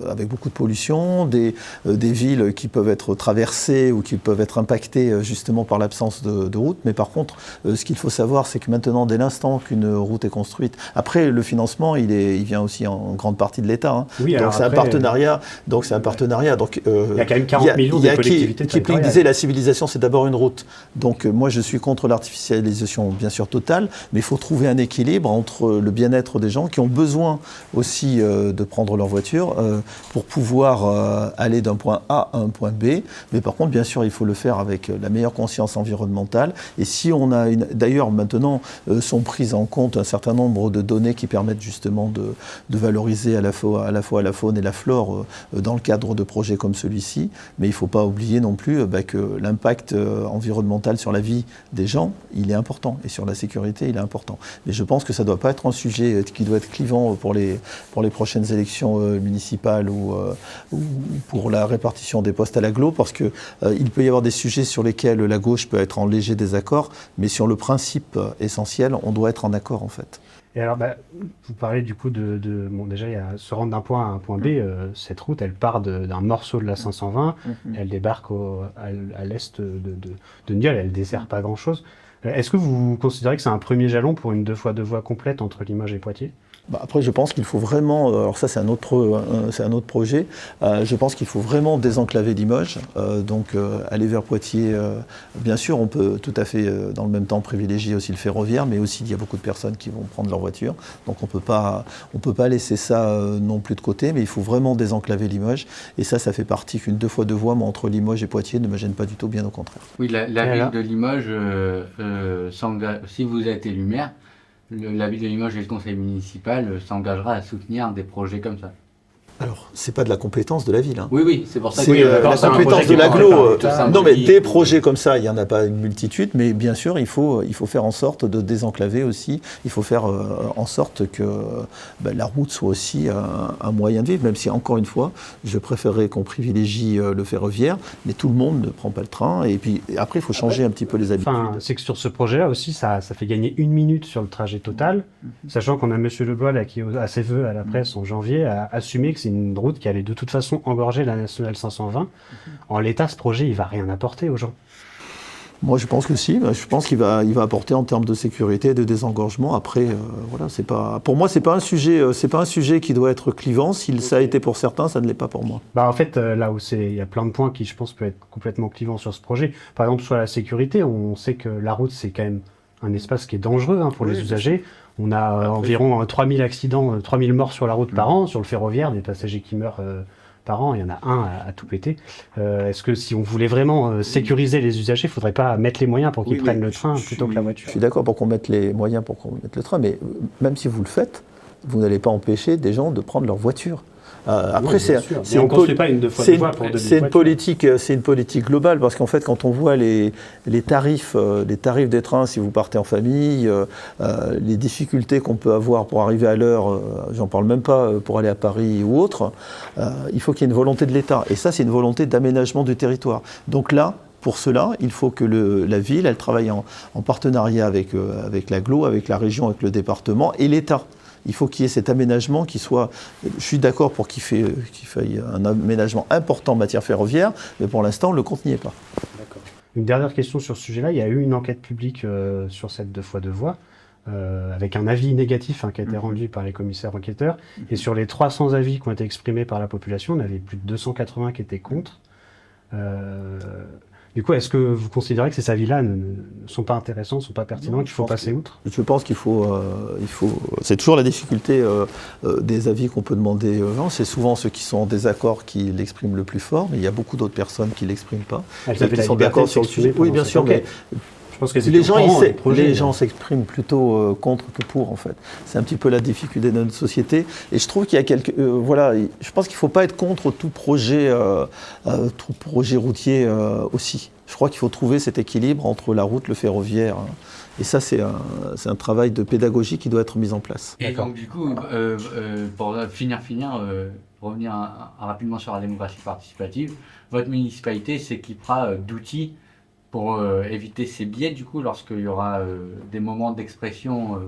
Speaker 1: avec beaucoup de pollution, des villes qui peuvent être traversées ou qui peuvent être impactées justement par l'absence de route. Mais par contre, ce qu'il faut savoir, c'est que maintenant, dès l'instant qu'une route est construite, après le financement, il vient aussi en grande partie de l'État. Hein.
Speaker 5: Oui,
Speaker 1: donc c'est un partenariat. Donc il y a
Speaker 5: quand même 40 millions de collectivités.
Speaker 1: Kipling disait la civilisation c'est d'abord une route. Donc moi je suis contre l'artificialisation bien sûr totale, mais il faut trouver un équilibre entre le bien-être des gens qui ont besoin aussi de prendre leur voiture pour pouvoir aller d'un point A à un point B. Mais par contre bien sûr il faut le faire avec la meilleure conscience environnementale. Et si on a d'ailleurs maintenant sont prises en compte un certain nombre de données qui permettent justement de valoriser à la fois la faune et la flore dans le cadre de projets comme celui-ci. Mais il ne faut pas oublier non plus que l'impact environnemental sur la vie des gens, il est important, et sur la sécurité, il est important. Mais je pense que ça ne doit pas être un sujet qui doit être clivant pour les prochaines élections municipales ou pour la répartition des postes à l'AGLO, parce qu'il peut y avoir des sujets sur lesquels la gauche peut être en léger désaccord, mais sur le principe essentiel, on doit être en accord en fait.
Speaker 5: Et alors, vous parlez du coup bon, déjà, il y a se rendre d'un point à un point B. Cette route, elle part d'un morceau de la 520, elle débarque à l'est de Nieul, elle ne dessert pas grand-chose. Est-ce que vous considérez que c'est un premier jalon pour une 2x2 voies complète entre Limoges et Poitiers ?
Speaker 1: Après, je pense qu'il faut vraiment, alors ça c'est un autre projet, je pense qu'il faut vraiment désenclaver Limoges, donc aller vers Poitiers. Bien sûr, on peut tout à fait dans le même temps privilégier aussi le ferroviaire, mais aussi il y a beaucoup de personnes qui vont prendre leur voiture, donc on peut pas laisser ça non plus de côté, mais il faut vraiment désenclaver Limoges, et ça fait partie qu'une 2x2 voies entre Limoges et Poitiers ne me gêne pas du tout, bien au contraire.
Speaker 3: Oui, la ville de Limoges s'engage, si vous êtes élu maire, la ville de Limoges et le conseil municipal s'engagera à soutenir des projets comme ça.
Speaker 1: Alors, c'est pas de la compétence de la ville. Hein.
Speaker 3: Oui, c'est pour ça que...
Speaker 1: C'est la compétence de l'AGLO. Non, mais des projets comme ça, il n'y en a pas une multitude, mais bien sûr, il faut faire en sorte de désenclaver aussi. Il faut faire en sorte que la route soit aussi un moyen de vivre, même si, encore une fois, je préférerais qu'on privilégie le ferroviaire, mais tout le monde ne prend pas le train. Et puis, après, il faut changer un petit peu les habitudes.
Speaker 5: Enfin, c'est que sur ce projet-là aussi, ça fait gagner 1 minute sur le trajet total, sachant qu'on a M. Leblois, là, qui, à ses vœux à la presse en janvier, a assumé que c'est une route qui allait de toute façon engorger la nationale 520. En l'état, ce projet, il va rien apporter aux gens.
Speaker 1: Moi, je pense que si. Je pense qu'il va apporter en termes de sécurité et de désengorgement. Après, voilà, c'est pas. Pour moi, c'est pas un sujet qui doit être clivant. Si ça a été pour certains, ça ne l'est pas pour moi.
Speaker 5: En fait, là où il y a plein de points qui, je pense, peuvent être complètement clivants sur ce projet. Par exemple, sur la sécurité, on sait que la route, c'est quand même un espace qui est dangereux pour les usagers. On a environ 3000 accidents, 3000 morts sur la route par an. Sur le ferroviaire, des passagers qui meurent par an, il y en a un à tout péter. Est-ce que si on voulait vraiment sécuriser les usagers, il ne faudrait pas mettre les moyens pour qu'ils prennent le train plutôt que la voiture ?
Speaker 1: Je suis d'accord pour qu'on mette les moyens pour qu'on mette le train, mais même si vous le faites, vous n'allez pas empêcher des gens de prendre leur voiture. Après,
Speaker 5: on ne construit pas une 2x2 voies pour
Speaker 1: c'est une politique globale, parce qu'en fait, quand on voit les tarifs des trains, si vous partez en famille, les difficultés qu'on peut avoir pour arriver à l'heure, j'en parle même pas pour aller à Paris ou autre, il faut qu'il y ait une volonté de l'État. Et ça, c'est une volonté d'aménagement du territoire. Donc là, pour cela, il faut que la ville, elle travaille en partenariat avec l'AGLO, avec la région, avec le département et l'État. Il faut qu'il y ait cet aménagement qui soit... Je suis d'accord pour qu'il faille un aménagement important en matière ferroviaire, mais pour l'instant, le compte n'y est pas.
Speaker 5: D'accord. Une dernière question sur ce sujet-là. Il y a eu une enquête publique sur cette 2x2 voies. avec un avis négatif qui a été rendu par les commissaires enquêteurs. Et sur les 300 avis qui ont été exprimés par la population, on avait plus de 280 qui étaient contre. Du coup, est-ce que vous considérez que ces avis-là ne sont pas intéressants, ne sont pas pertinents, qu'il faut passer outre?
Speaker 1: Je pense qu'il faut, c'est toujours la difficulté des avis qu'on peut demander aux gens. C'est souvent ceux qui sont en désaccord qui l'expriment le plus fort, mais il y a beaucoup d'autres personnes qui ne l'expriment pas.
Speaker 5: Elles avaient
Speaker 1: qui
Speaker 5: la
Speaker 1: sont
Speaker 5: liberté
Speaker 1: d'accord
Speaker 5: de
Speaker 1: sur le sujet.
Speaker 5: s'exprimer
Speaker 1: Oui,
Speaker 5: pendant
Speaker 1: bien
Speaker 5: cette
Speaker 1: sûr, mais
Speaker 5: enquête. Je pense que c'est
Speaker 1: les gens s'expriment plutôt contre que pour, en fait. C'est un petit peu la difficulté de notre société. Et je trouve qu'il y a je pense qu'il ne faut pas être contre tout projet routier aussi. Je crois qu'il faut trouver cet équilibre entre la route, le ferroviaire. Et ça, c'est un travail de pédagogie qui doit être mis en place.
Speaker 3: Et donc, du coup, pour revenir rapidement sur la démocratie participative, votre municipalité s'équipera d'outils pour éviter ces biais, du coup, lorsqu'il y aura des moments d'expression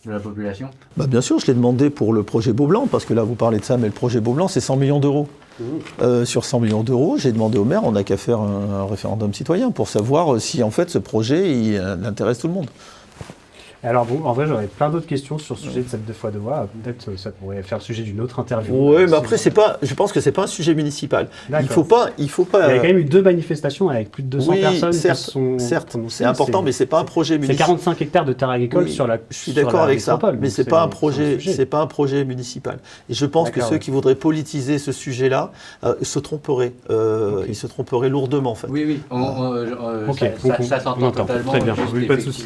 Speaker 3: de la population?
Speaker 1: Bien sûr, je l'ai demandé pour le projet Beaublanc, parce que là, vous parlez de ça, mais le projet Beaublanc, c'est 100 millions d'euros. Sur 100 millions d'euros, j'ai demandé au maire, on n'a qu'à faire un référendum citoyen pour savoir si, en fait, ce projet, il intéresse tout le monde.
Speaker 5: Alors bon, en vrai, j'aurais plein d'autres questions sur ce sujet de cette 2x2 Peut-être ça pourrait faire le sujet d'une autre interview.
Speaker 1: Oui, mais après, je pense que c'est pas un sujet municipal. Il faut pas. Il y
Speaker 5: a quand même eu 2 manifestations avec plus de 200 personnes.
Speaker 1: Certes, c'est important, mais c'est pas un projet municipal.
Speaker 5: C'est 45 hectares de terre agricole sur la.
Speaker 1: Je suis d'accord avec ça, mais c'est pas un projet. C'est pas un projet municipal. Et je pense que ceux qui voudraient politiser ce sujet-là se tromperaient. Ils se tromperaient lourdement, en fait.
Speaker 3: Oui. Ça s'entend totalement.
Speaker 5: Très bien. Pas de souci.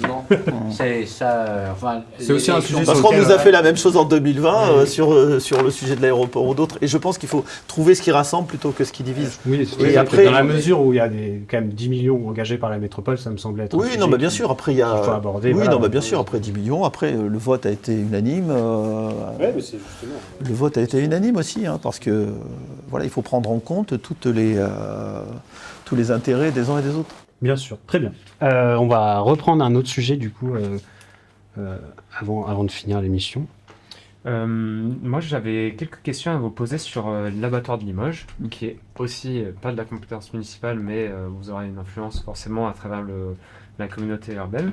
Speaker 3: C'est
Speaker 1: aussi un sujet parce qu'on nous a fait la même chose en 2020 sur le sujet de l'aéroport ou d'autres. Et je pense qu'il faut trouver ce qui rassemble plutôt que ce qui divise.
Speaker 5: Oui, et après, dans la mesure où il y a quand même 10 millions engagés par la métropole, ça me semble être.
Speaker 1: Oui, non, bien sûr. Après, il y a.
Speaker 5: Faut aborder.
Speaker 1: Oui, bien sûr. Après 10 millions, après le vote a été unanime.
Speaker 5: Oui, mais c'est justement.
Speaker 1: Le vote a été unanime aussi, parce que il faut prendre en compte tous les intérêts des uns et des autres.
Speaker 5: Bien sûr, très bien. On va reprendre un autre sujet du coup. Avant de finir l'émission.
Speaker 4: Moi, j'avais quelques questions à vous poser sur l'abattoir de Limoges, qui est aussi pas de la compétence municipale, mais vous aurez une influence forcément à travers la communauté urbaine.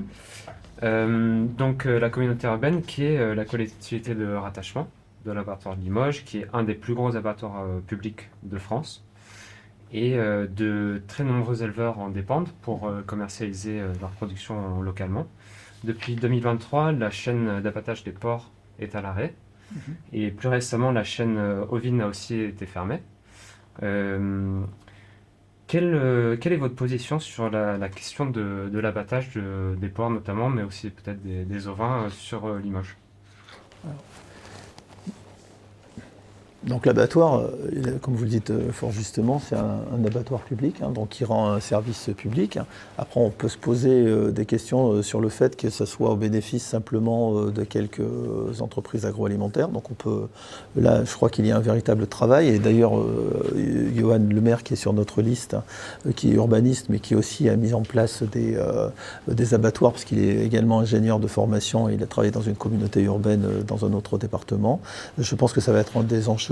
Speaker 4: La communauté urbaine qui est la collectivité de rattachement de l'abattoir de Limoges, qui est un des plus gros abattoirs publics de France. Et de très nombreux éleveurs en dépendent pour commercialiser leur production localement. Depuis 2023, la chaîne d'abattage des porcs est à l'arrêt. Et plus récemment, la chaîne ovine a aussi été fermée. Quelle est votre position sur la question de l'abattage des porcs notamment, mais aussi peut-être des ovins sur Limoges?
Speaker 1: Donc l'abattoir, comme vous le dites fort justement, c'est un abattoir public, donc qui rend un service public. Après, on peut se poser des questions sur le fait que ça soit au bénéfice simplement de quelques entreprises agroalimentaires. Donc là, je crois qu'il y a un véritable travail. Et d'ailleurs, Johan Lemaire, qui est sur notre liste, qui est urbaniste, mais qui aussi a mis en place des abattoirs, parce qu'il est également ingénieur de formation et il a travaillé dans une communauté urbaine dans un autre département. Je pense que ça va être un des enjeux.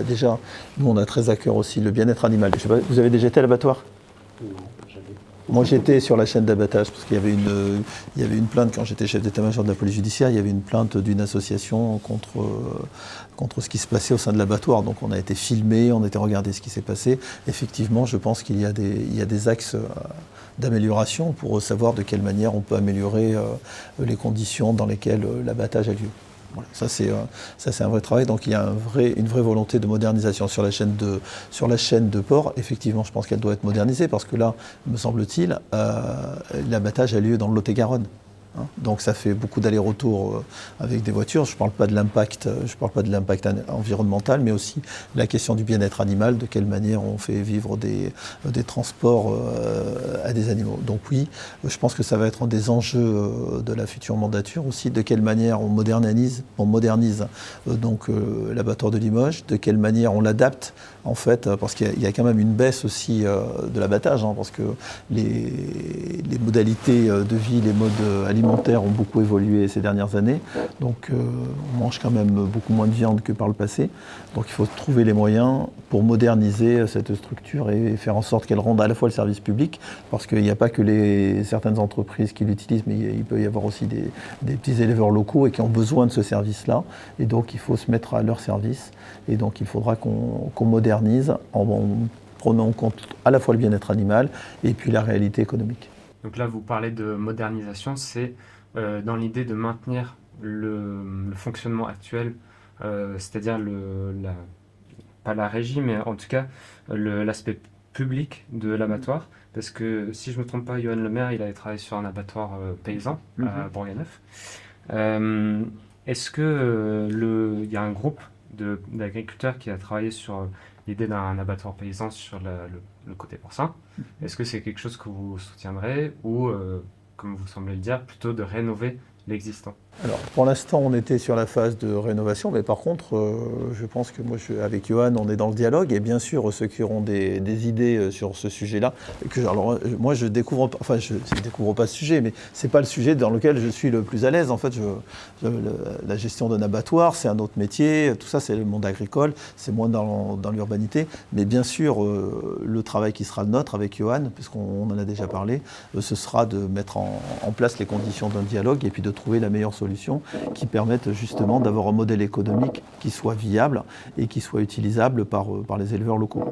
Speaker 1: Déjà, nous on a très à cœur aussi le bien-être animal. Je sais pas, vous avez déjà été à l'abattoir?
Speaker 5: Non, jamais.
Speaker 1: Moi j'étais sur la chaîne d'abattage parce qu'il y avait une plainte quand j'étais chef d'état-major de la police judiciaire, il y avait une plainte d'une association contre ce qui se passait au sein de l'abattoir. Donc on a été filmé, on a été regarder ce qui s'est passé. Effectivement, je pense qu'il y a des axes d'amélioration pour savoir de quelle manière on peut améliorer les conditions dans lesquelles l'abattage a lieu. Voilà, ça c'est un vrai travail, donc il y a une vraie volonté de modernisation sur la chaîne de porc. Effectivement, je pense qu'elle doit être modernisée parce que là, me semble-t-il, l'abattage a lieu dans le Lot-et-Garonne. Donc ça fait beaucoup d'allers-retours avec des voitures. Je ne parle pas de l'impact environnemental, mais aussi la question du bien-être animal, de quelle manière on fait vivre des transports à des animaux. Donc oui, je pense que ça va être un des enjeux de la future mandature aussi, de quelle manière on modernise l'abattoir de Limoges, de quelle manière on l'adapte en fait, parce qu'il y a quand même une baisse aussi de l'abattage, parce que les modalités de vie, les modes alimentaires ont beaucoup évolué ces dernières années. Donc on mange quand même beaucoup moins de viande que par le passé. Donc il faut trouver les moyens pour moderniser cette structure et faire en sorte qu'elle rende à la fois le service public, parce qu'il n'y a pas que certaines entreprises qui l'utilisent, mais il peut y avoir aussi des petits éleveurs locaux et qui ont besoin de ce service-là. Et donc il faut se mettre à leur service. Et donc il faudra qu'on modernise en prenant en compte à la fois le bien-être animal et puis la réalité économique.
Speaker 4: Donc là, vous parlez de modernisation, c'est dans l'idée de maintenir le fonctionnement actuel, c'est-à-dire pas la régie, mais en tout cas l'aspect public de l'abattoir. Parce que si je ne me trompe pas, Johan Lemaire, il avait travaillé sur un abattoir paysan à Bourganeuf. Est-ce que il y a un groupe d'agriculteurs qui a travaillé sur l'idée d'un abattoir paysan sur le côté porcin? Est-ce que c'est quelque chose que vous soutiendrez ou, comme vous semblez le dire, plutôt de rénover l'existant?
Speaker 1: Alors, pour l'instant, on était sur la phase de rénovation, mais par contre, je pense que moi, avec Johan, on est dans le dialogue, et bien sûr, ceux qui auront des idées sur ce sujet-là, alors, moi, je découvre pas ce sujet, mais c'est pas le sujet dans lequel je suis le plus à l'aise. En fait, la gestion d'un abattoir, c'est un autre métier, tout ça, c'est le monde agricole, c'est moins dans l'urbanité, mais bien sûr, le travail qui sera le nôtre avec Johan, puisqu'on en a déjà parlé, ce sera de mettre en place les conditions d'un dialogue et puis de trouver la meilleure solution qui permettent justement d'avoir un modèle économique qui soit viable et qui soit utilisable par les éleveurs locaux.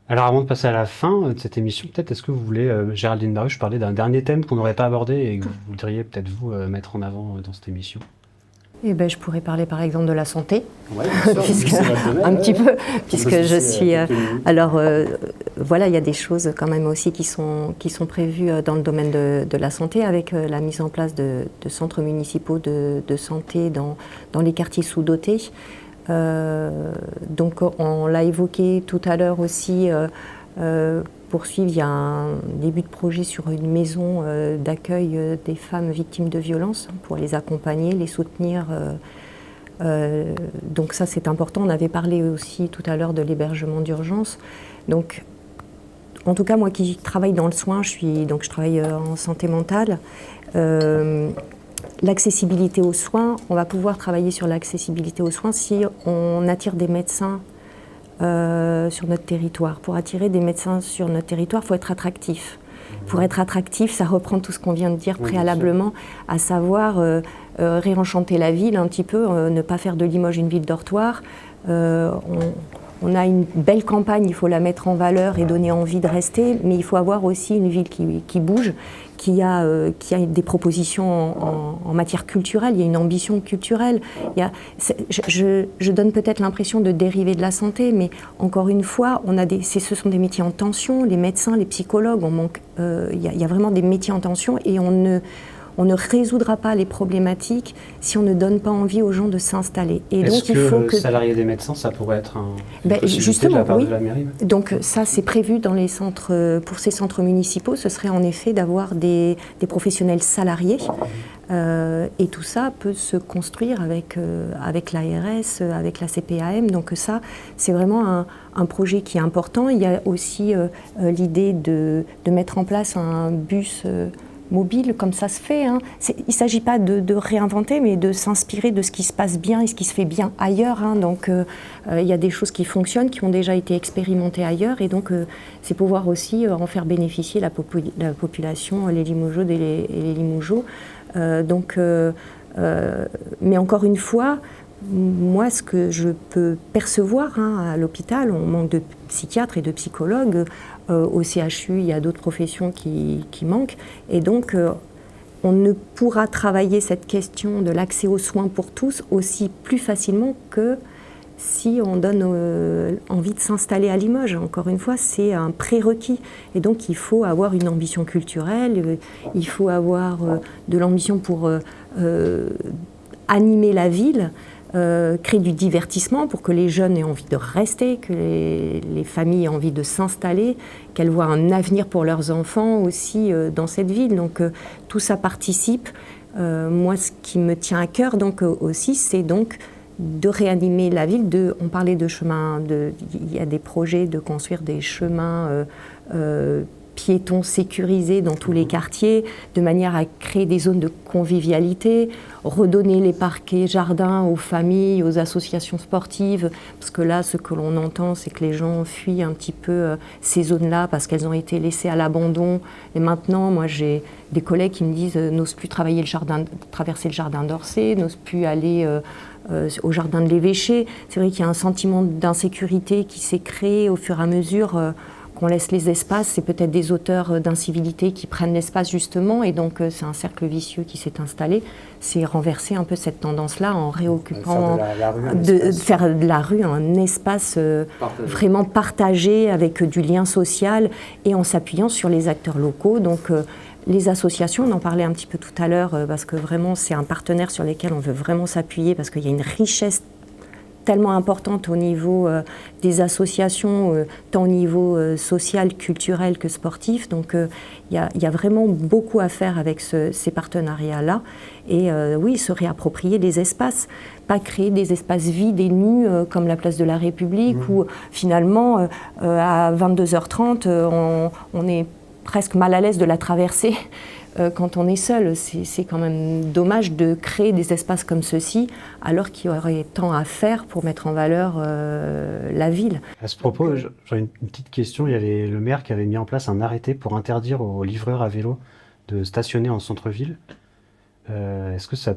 Speaker 5: Alors avant de passer à la fin de cette émission, peut-être est-ce que vous voulez, Géraldine Baruch, parler d'un dernier thème qu'on n'aurait pas abordé et que vous voudriez peut-être vous mettre en avant dans cette émission?
Speaker 2: Eh ben, je pourrais parler par exemple de la santé,
Speaker 5: ouais,
Speaker 2: puisque je suis... voilà, il y a des choses quand même aussi qui sont prévues dans le domaine de la santé, avec la mise en place de centres municipaux de santé dans les quartiers sous-dotés. Donc on l'a évoqué tout à l'heure aussi, poursuivre, il y a un début de projet sur une maison d'accueil des femmes victimes de violences pour les accompagner, les soutenir. Donc ça c'est important. On avait parlé aussi tout à l'heure de l'hébergement d'urgence. Donc en tout cas moi qui travaille dans le soin, je travaille en santé mentale. L'accessibilité aux soins, on va pouvoir travailler sur l'accessibilité aux soins si on attire des médecins sur notre territoire. Pour attirer des médecins sur notre territoire, il faut être attractif. Pour être attractif, ça reprend tout ce qu'on vient de dire préalablement, à savoir réenchanter la ville un petit peu, ne pas faire de Limoges une ville dortoir. On a une belle campagne, il faut la mettre en valeur et donner envie de rester, mais il faut avoir aussi une ville qui bouge, qui a des propositions en matière culturelle, il y a une ambition culturelle. Je donne peut-être l'impression de dériver de la santé, mais encore une fois, ce sont des métiers en tension, les médecins, les psychologues, il y a vraiment des métiers en tension et on ne résoudra pas les problématiques si on ne donne pas envie aux gens de s'installer. Et donc, il faut que
Speaker 5: salarié des médecins, ça pourrait être
Speaker 2: justement,
Speaker 5: de la part
Speaker 2: oui.
Speaker 5: de la mairie.
Speaker 2: Donc ça, c'est prévu dans les centres, pour ces centres municipaux, ce serait en effet d'avoir des professionnels salariés. Et tout ça peut se construire avec l'ARS, avec la CPAM. Donc ça, c'est vraiment un projet qui est important. Il y a aussi l'idée de mettre en place un bus mobile, comme ça se fait. Il ne s'agit pas de réinventer, mais de s'inspirer de ce qui se passe bien et ce qui se fait bien ailleurs. Donc il y a des choses qui fonctionnent, qui ont déjà été expérimentées ailleurs, et donc c'est pouvoir aussi en faire bénéficier la population, les Limogeaudes et les Limougeaux. Mais encore une fois, moi, ce que je peux percevoir à l'hôpital, on manque de psychiatres et de psychologues. Au CHU, il y a d'autres professions qui manquent. Et donc, on ne pourra travailler cette question de l'accès aux soins pour tous aussi plus facilement que si on donne envie de s'installer à Limoges. Encore une fois, c'est un prérequis. Et donc, il faut avoir une ambition culturelle, il faut avoir de l'ambition pour animer la ville, créer du divertissement pour que les jeunes aient envie de rester, que les familles aient envie de s'installer, qu'elles voient un avenir pour leurs enfants aussi dans cette ville. Donc tout ça participe. Moi, ce qui me tient à cœur donc aussi, c'est donc de réanimer la ville. On parlait de chemins, il y a des projets de construire des chemins piétons sécurisés dans tous les quartiers, de manière à créer des zones de convivialité, redonner les parquets jardins aux familles, aux associations sportives, parce que là, ce que l'on entend, c'est que les gens fuient un petit peu ces zones-là parce qu'elles ont été laissées à l'abandon. Et maintenant, moi, j'ai des collègues qui me disent n'osent plus traverser le jardin d'Orsay, n'osent plus aller au jardin de l'Évêché. C'est vrai qu'il y a un sentiment d'insécurité qui s'est créé au fur et à mesure qu'on laisse les espaces. C'est peut-être des auteurs d'incivilité qui prennent l'espace justement, et donc c'est un cercle vicieux qui s'est installé. C'est renverser un peu cette tendance-là en réoccupant, faire de la rue un espace vraiment partagé avec du lien social et en s'appuyant sur les acteurs locaux. Donc les associations, on en parlait un petit peu tout à l'heure, parce que vraiment c'est un partenaire sur lequel on veut vraiment s'appuyer, parce qu'il y a une richesse tellement importante au niveau des associations, tant au niveau social, culturel que sportif. Donc il y a vraiment beaucoup à faire avec ces partenariats-là. Et oui, se réapproprier les espaces, pas créer des espaces vides et nus comme la place de la République, où finalement, à 22h30, on est presque mal à l'aise de la traverser. Quand on est seul, c'est quand même dommage de créer des espaces comme ceux-ci, alors qu'il y aurait tant à faire pour mettre en valeur la ville.
Speaker 5: À ce propos, j'ai une petite question. Il y a le maire qui avait mis en place un arrêté pour interdire aux livreurs à vélo de stationner en centre-ville. Est-ce que ça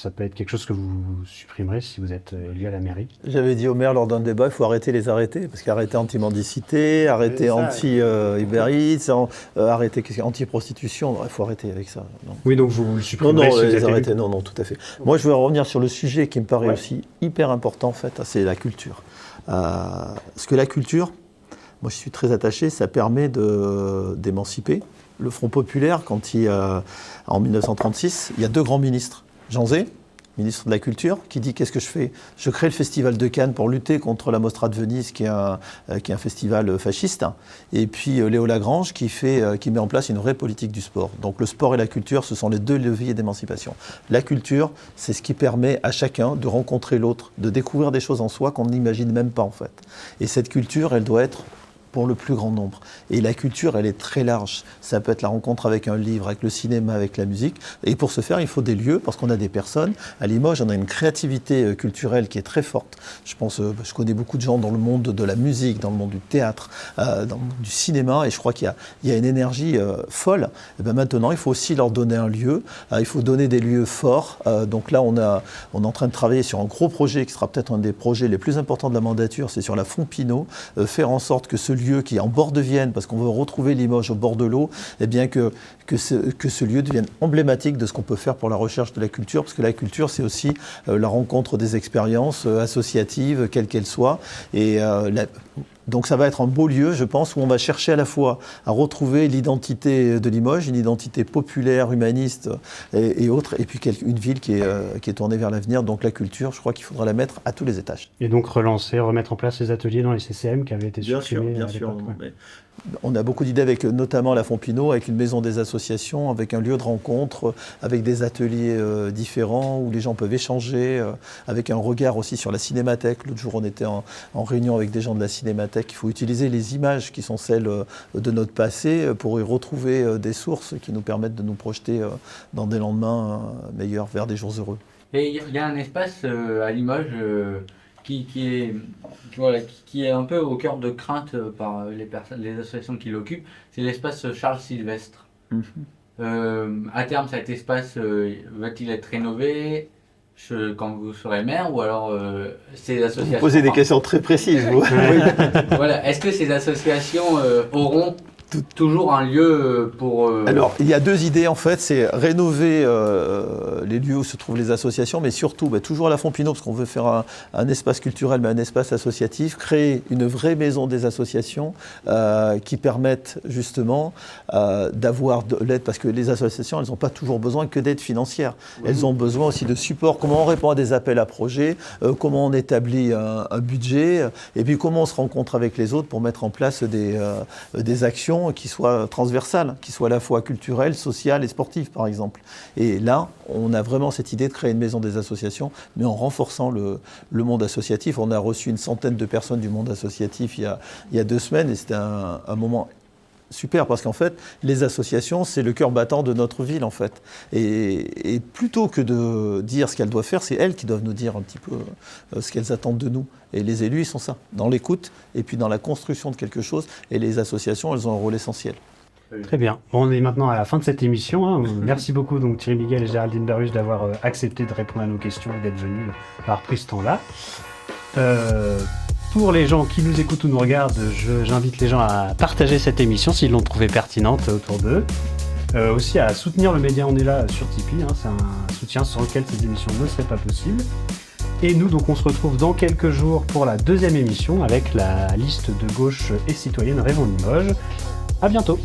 Speaker 5: peut être quelque chose que vous supprimerez si vous êtes élu à la mairie?
Speaker 1: J'avais dit au maire lors d'un débat, il faut arrêter les arrêtés, parce qu'arrêter anti-mendicité, arrêter anti-ibérisme, arrêter anti-prostitution, il faut arrêter avec ça. Non.
Speaker 5: Oui, donc vous le supprimerez si vous êtes
Speaker 1: arrêter,
Speaker 5: élu.
Speaker 1: non, tout à fait. Moi, je veux revenir sur le sujet qui me paraît aussi hyper important, en fait, c'est la culture. Parce que la culture, moi je suis très attaché, ça permet d'émanciper. Le Front populaire, en 1936, il y a 2 grands ministres. Jean Zay, ministre de la Culture, qui dit « Qu'est-ce que je fais ? Je crée le Festival de Cannes pour lutter contre la Mostra de Venise, qui est un festival fasciste. Et puis Léo Lagrange, qui met en place une vraie politique du sport. Donc le sport et la culture, ce sont les 2 leviers d'émancipation. La culture, c'est ce qui permet à chacun de rencontrer l'autre, de découvrir des choses en soi qu'on n'imagine même pas en fait. Et cette culture, elle doit être pour le plus grand nombre. Et la culture, elle est très large. Ça peut être la rencontre avec un livre, avec le cinéma, avec la musique. Et pour ce faire, il faut des lieux, parce qu'on a des personnes. À Limoges, on a une créativité culturelle qui est très forte. Je connais beaucoup de gens dans le monde de la musique, dans le monde du théâtre, dans le monde du cinéma, et je crois qu'il y a une énergie folle. Et bien maintenant, il faut aussi leur donner un lieu. Il faut donner des lieux forts. Donc là, on est en train de travailler sur un gros projet qui sera peut-être un des projets les plus importants de la mandature. C'est sur la Fontpinaud. Faire en sorte que ce lieu qui est en bord de Vienne, parce qu'on veut retrouver Limoges au bord de l'eau, eh bien que ce lieu devienne emblématique de ce qu'on peut faire pour la recherche de la culture, parce que la culture, c'est aussi la rencontre des expériences associatives, quelles qu'elles soient. Et donc ça va être un beau lieu, je pense, où on va chercher à la fois à retrouver l'identité de Limoges, une identité populaire, humaniste et autres, et puis une ville qui est tournée vers l'avenir. Donc la culture, je crois qu'il faudra la mettre à tous les étages.
Speaker 5: Et donc remettre en place les ateliers dans les CCM qui avaient été supprimés.
Speaker 1: Bien sûr. On a beaucoup d'idées avec notamment la Fontpinaud, avec une maison des associations, avec un lieu de rencontre, avec des ateliers différents où les gens peuvent échanger, avec un regard aussi sur la cinémathèque. L'autre jour, on était en réunion avec des gens de la cinémathèque. Il faut utiliser les images qui sont celles de notre passé pour y retrouver des sources qui nous permettent de nous projeter dans des lendemains meilleurs, vers des jours heureux.
Speaker 3: Et il y a un espace à Limoges qui est un peu au cœur de crainte par les associations qui l'occupent, c'est l'espace Charles Sylvestre. À terme, cet espace va-t-il être rénové quand vous serez maire, ou alors ces associations...
Speaker 1: Vous posez des questions très précises, vous.
Speaker 3: Voilà. Est-ce que ces associations auront toujours un lieu pour...
Speaker 1: Alors, il y a 2 idées en fait, c'est rénover les lieux où se trouvent les associations, mais surtout, toujours à la Fontpinaud, parce qu'on veut faire un espace culturel, mais un espace associatif, créer une vraie maison des associations qui permettent justement d'avoir de l'aide, parce que les associations, elles n'ont pas toujours besoin que d'aide financière. Elles ont besoin aussi de support, comment on répond à des appels à projets, comment on établit un budget, et puis comment on se rencontre avec les autres pour mettre en place des actions association qui soit transversale, qui soit à la fois culturelle, sociale et sportive, par exemple. Et là, on a vraiment cette idée de créer une maison des associations, mais en renforçant le monde associatif. On a reçu une centaine de personnes du monde associatif il y a 2 semaines, et c'était un moment super, parce qu'en fait, les associations, c'est le cœur battant de notre ville, en fait. Et plutôt que de dire ce qu'elles doivent faire, c'est elles qui doivent nous dire un petit peu ce qu'elles attendent de nous. Et les élus, ils sont ça, dans l'écoute, et puis dans la construction de quelque chose. Et les associations, elles ont un rôle essentiel.
Speaker 5: Très bien. Bon, on est maintenant à la fin de cette émission. Hein. Merci beaucoup donc Thierry Miguel et Géraldine Barus d'avoir accepté de répondre à nos questions et d'être venus, d'avoir pris ce temps-là. Pour les gens qui nous écoutent ou nous regardent, j'invite les gens à partager cette émission s'ils l'ont trouvée pertinente autour d'eux. Aussi à soutenir le média On est là sur Tipeee, hein, c'est un soutien sans lequel ces émissions ne seraient pas possibles. Et nous, donc, on se retrouve dans quelques jours pour la 2e émission avec la liste de gauche et citoyenne Rêvons Limoges. À bientôt.